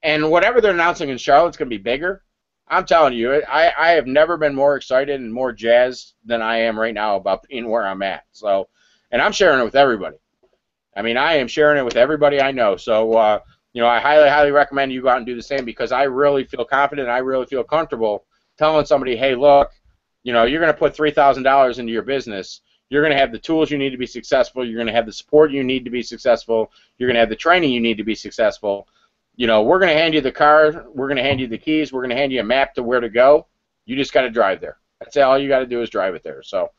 And whatever they're announcing in Charlotte's going to be bigger. I'm telling you, I have never been more excited and more jazzed than I am right now about being where I'm at. So, and I'm sharing it with everybody. I mean, I am sharing it with everybody I know. So, you know, I highly, highly recommend you go out and do the same, because I really feel confident. I really feel comfortable telling somebody, hey, look, you know, you're going to put $3,000 into your business. You're going to have the tools you need to be successful. You're going to have the support you need to be successful. You're going to have the training you need to be successful. You know, we're going to hand you the car. We're going to hand you the keys. We're going to hand you a map to where to go. You just got to drive there. That's it. All you got to do is drive it there. So,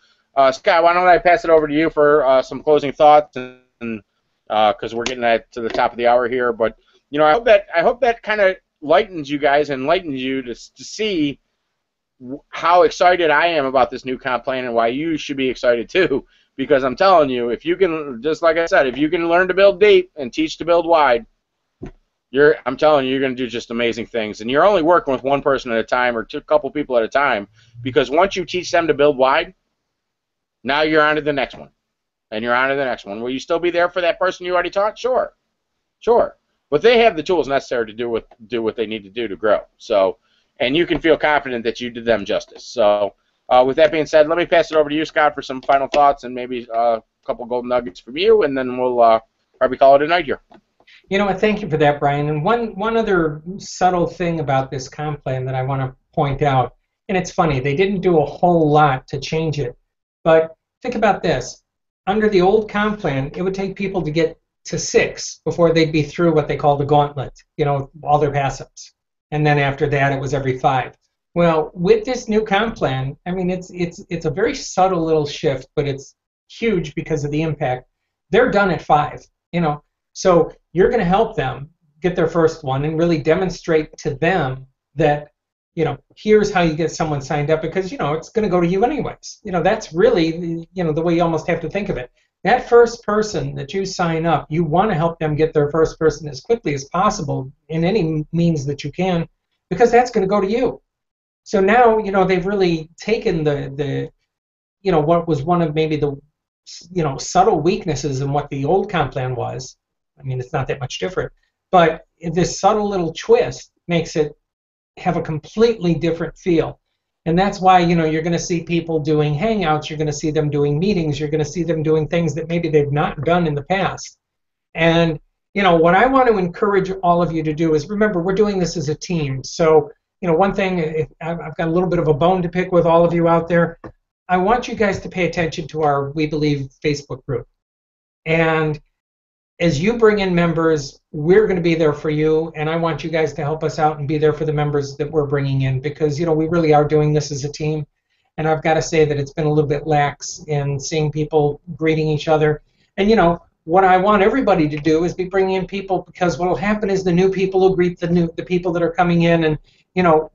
Scott, why don't I pass it over to you for some closing thoughts, and because we're getting to the top of the hour here. But, you know, I hope that kind of lightens you guys and enlightens you to see how excited I am about this new comp plan, and why you should be excited too. Because I'm telling you, if you can, just like I said, if you can learn to build deep and teach to build wide, I'm telling you, you're going to do just amazing things. And you're only working with one person at a time, or a couple people at a time, because once you teach them to build wide, now you're on to the next one, and you're on to the next one. Will you still be there for that person you already taught? Sure, sure. But they have the tools necessary to do what they need to do to grow. So. And you can feel confident that you did them justice. So, with that being said, let me pass it over to you, Scott, for some final thoughts, and maybe a couple golden nuggets from you, and then we'll probably call it a night here. You know what? Thank you for that, Brian. And one other subtle thing about this comp plan that I want to point out, and it's funny, they didn't do a whole lot to change it, but think about this. Under the old comp plan, it would take people to get to 6 before they'd be through what they call the gauntlet, you know, all their pass-ups. And then after that, it was every 5. Well, with this new comp plan, I mean, it's a very subtle little shift, but it's huge because of the impact. They're done at 5, you know. So you're going to help them get their first one and really demonstrate to them that, you know, here's how you get someone signed up, because, you know, it's going to go to you anyways. You know, that's really, you know, the way you almost have to think of it. That first person that you sign up, you want to help them get their first person as quickly as possible in any means that you can, because that's going to go to you. So now, you know, they've really taken the you know, what was one of maybe the, you know, subtle weaknesses in what the old comp plan was. I mean, it's not that much different, but this subtle little twist makes it have a completely different feel. And that's why, you know, you're going to see people doing hangouts, you're going to see them doing meetings, you're going to see them doing things that maybe they've not done in the past. And, you know, what I want to encourage all of you to do is, remember, we're doing this as a team. So, you know, one thing, I've got a little bit of a bone to pick with all of you out there. I want you guys to pay attention to our We Believe Facebook group. And as you bring in members, we're going to be there for you, and I want you guys to help us out and be there for the members that we're bringing in, because, you know, we really are doing this as a team. And I've got to say that it's been a little bit lax in seeing people greeting each other. And, you know, what I want everybody to do is be bringing in people, because what will happen is the new people will greet the people that are coming in. And, you know,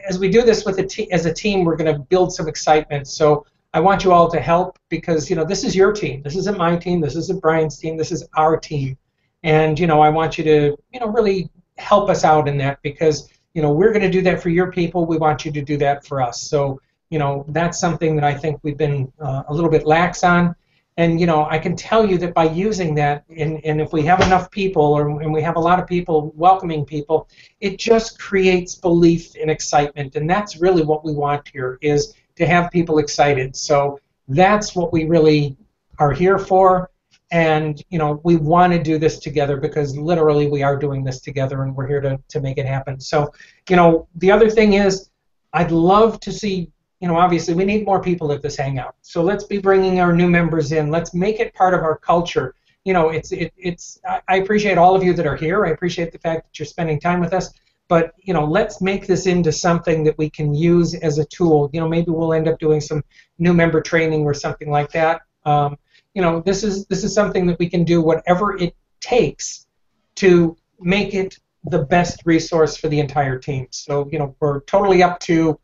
as we do this with as a team, we're going to build some excitement. So I want you all to help, because, you know, this is your team. This isn't my team. This isn't Brian's team. This is our team. And, you know, I want you to, you know, really help us out in that, because, you know, we're going to do that for your people. We want you to do that for us. So, you know, that's something that I think we've been a little bit lax on. And, you know, I can tell you that by using that, and if we have enough people, and we have a lot of people welcoming people, it just creates belief and excitement. And that's really what we want here, is to have people excited. So that's what we really are here for. And, you know, we want to do this together, because literally we are doing this together, and we're here to make it happen. So, you know, the other thing is, I'd love to see, you know, obviously we need more people at this hangout. So let's be bringing our new members in. Let's make it part of our culture. You know, I appreciate all of you that are here. I appreciate the fact that you're spending time with us. But, you know, let's make this into something that we can use as a tool. You know, maybe we'll end up doing some new member training or something like that. This is something that we can do whatever it takes to make it the best resource for the entire team. So we're totally up to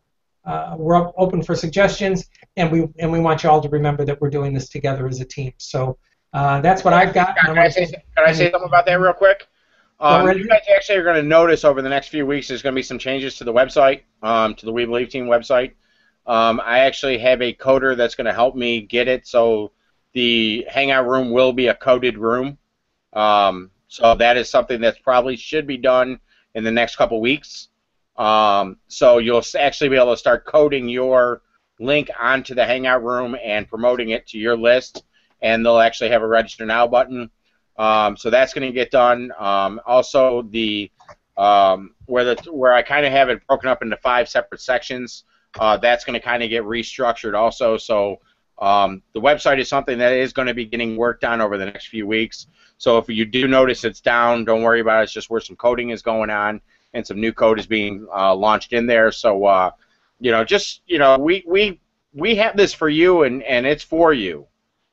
we're open for suggestions, and we want you all to remember that we're doing this together as a team. So that's what I've got. Can I say something about that real quick? You guys actually are going to notice over the next few weeks there's going to be some changes to the website, to the We Believe Team website. I actually have a coder that's going to help me get it, so the Hangout room will be a coded room. So that is something that probably should be done in the next couple weeks. So you'll actually be able to start coding your link onto the Hangout room and promoting it to your list, and they'll actually have a Register Now button. So that's going to get done. Also, where I kind of have it broken up into 5 separate sections, that's going to kind of get restructured also. So the website is something that is going to be getting worked on over the next few weeks. So if you do notice it's down, don't worry about it. It's just where some coding is going on and some new code is being launched in there. So we have this for you, and it's for you.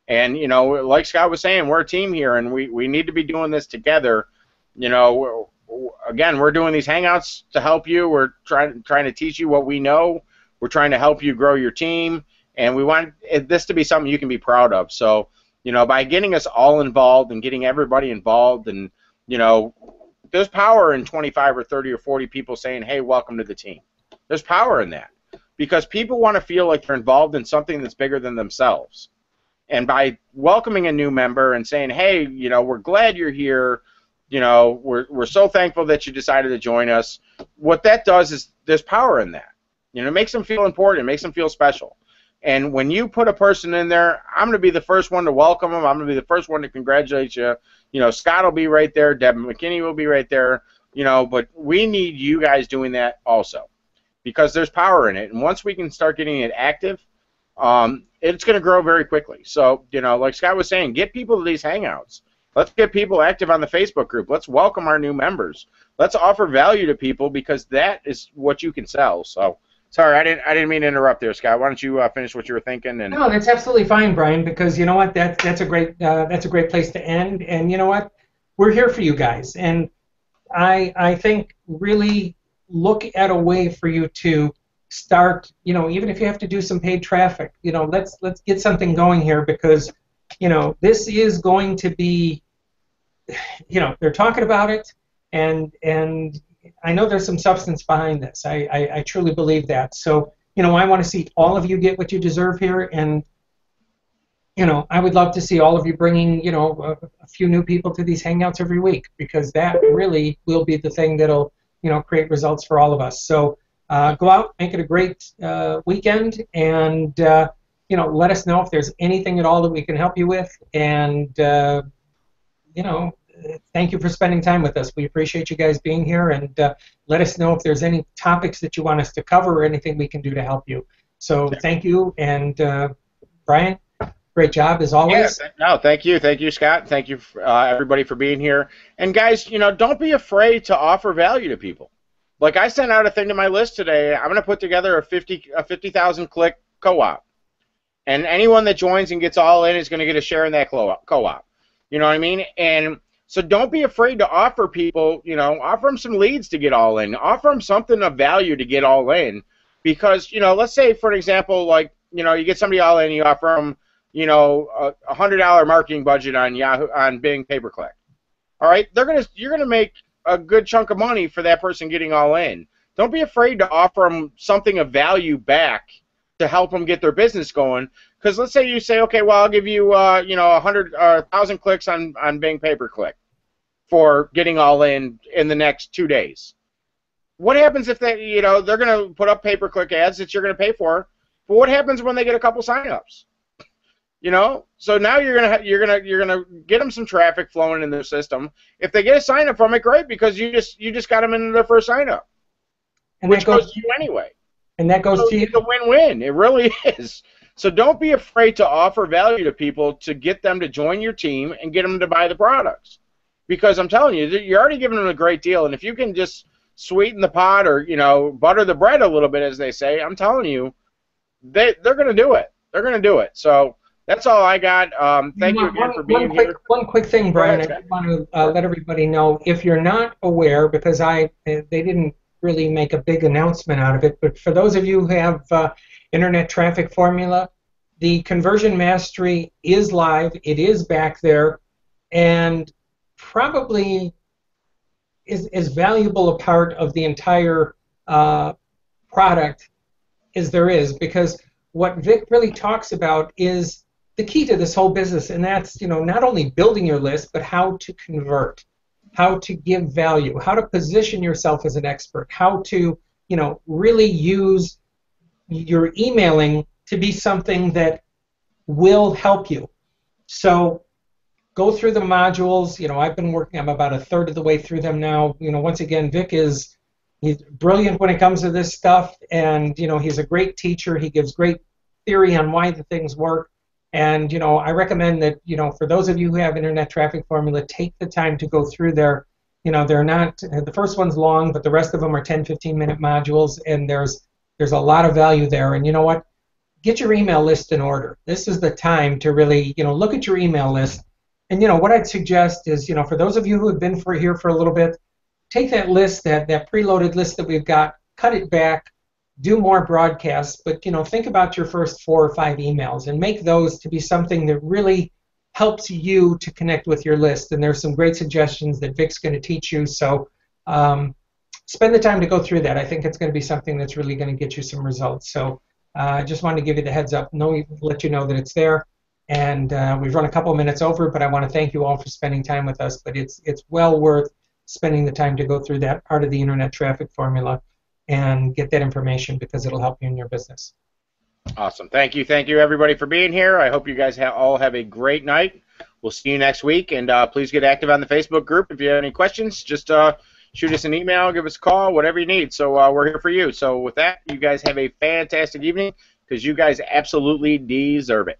And like Scott was saying, we're a team here, and we need to be doing this together. Again, we're doing these hangouts to help you. We're trying to teach you what we know. We're trying to help you grow your team, and we want this to be something you can be proud of. So, by getting us all involved and getting everybody involved, and there's power in 25 or 30 or 40 people saying, "Hey, welcome to the team." There's power in that because people want to feel like they're involved in something that's bigger than themselves. And by welcoming a new member and saying, "Hey, we're glad you're here. We're so thankful that you decided to join us," what that does is there's power in that. It makes them feel important. It makes them feel special. And when you put a person in there, I'm going to be the first one to welcome them. I'm going to be the first one to congratulate you. Scott will be right there. Deb McKinney will be right there. But we need you guys doing that also because there's power in it. And once we can start getting it active, it's going to grow very quickly. So, like Scott was saying, get people to these hangouts. Let's get people active on the Facebook group. Let's welcome our new members. Let's offer value to people because that is what you can sell. So, sorry, I didn't mean to interrupt there, Scott. Why don't you finish what you were thinking? And no, that's absolutely fine, Brian. Because you know what, that's a great place to end. And you know what, we're here for you guys. And I think really look at a way for you to start, even if you have to do some paid traffic, let's get something going here because, this is going to be, they're talking about it, and I know there's some substance behind this. I truly believe that. So, I want to see all of you get what you deserve here, and, I would love to see all of you bringing, a few new people to these hangouts every week because that really will be the thing that'll, create results for all of us. So, go out, make it a great weekend, and let us know if there's anything at all that we can help you with. And thank you for spending time with us. We appreciate you guys being here, and let us know if there's any topics that you want us to cover or anything we can do to help you. So thank you, and Brian, great job as always. No, thank you, Scott. Thank you, everybody, for being here. And guys, don't be afraid to offer value to people. Like I sent out a thing to my list today. I'm going to put together a 50,000 click co-op, and anyone that joins and gets all in is going to get a share in that co-op. You know what I mean? And so don't be afraid to offer people. Offer them some leads to get all in. Offer them something of value to get all in, because let's say for an example, like you get somebody all in, you offer them a $100 marketing budget on Yahoo on Bing pay-per-click. All right, you're gonna make a good chunk of money for that person getting all in. Don't be afraid to offer them something of value back to help them get their business going. Because let's say you say, okay, well, I'll give you 1,000 clicks on Bing pay-per-click for getting all in the next 2 days. What happens if they, they're going to put up pay-per-click ads that you're going to pay for? But what happens when they get a couple sign-ups? So now you're gonna get them some traffic flowing in their system. If they get a sign up from it, great, because you just got them into their first sign up, and which goes to you anyway. And that goes to you. It's a win-win. It really is. So don't be afraid to offer value to people to get them to join your team and get them to buy the products, because I'm telling you, you're already giving them a great deal. And if you can just sweeten the pot or butter the bread a little bit, as they say, I'm telling you, they're gonna do it. They're gonna do it. So. That's all I got. Thank you again for being here. One quick thing, Brian. ahead, I just want to let everybody know, if you're not aware, because they didn't really make a big announcement out of it, but for those of you who have Internet Traffic Formula, the Conversion Mastery is live. It is back there, and probably is as valuable a part of the entire product as there is, because what Vic really talks about is the key to this whole business, and that's, not only building your list, but how to convert, how to give value, how to position yourself as an expert, how to, really use your emailing to be something that will help you. So go through the modules. I'm about a third of the way through them now. Once again, Vic he's brilliant when it comes to this stuff, and he's a great teacher. He gives great theory on why the things work. And I recommend that for those of you who have Internet Traffic Formula, take the time to go through their, they're not, the first one's long, but the rest of them are 10-15-minute modules, and there's a lot of value there. And you know what? Get your email list in order. This is the time to really look at your email list. And what I'd suggest is for those of you who have been here for a little bit, take that list, that preloaded list that we've got, cut it back, do more broadcasts, but think about your first 4 or 5 emails and make those to be something that really helps you to connect with your list. And there's some great suggestions that Vic's going to teach you. So spend the time to go through that. I think it's going to be something that's really going to get you some results. So I just wanted to give you the heads up, let you know that it's there. And we've run a couple of minutes over, but I want to thank you all for spending time with us. But it's well worth spending the time to go through that part of the Internet Traffic Formula and get that information, because it'll help you in your business. Awesome. Thank you, everybody, for being here. I hope you guys all have a great night. We'll see you next week, and please get active on the Facebook group. If you have any questions, just shoot us an email, give us a call, whatever you need. So we're here for you. So with that, you guys have a fantastic evening, because you guys absolutely deserve it.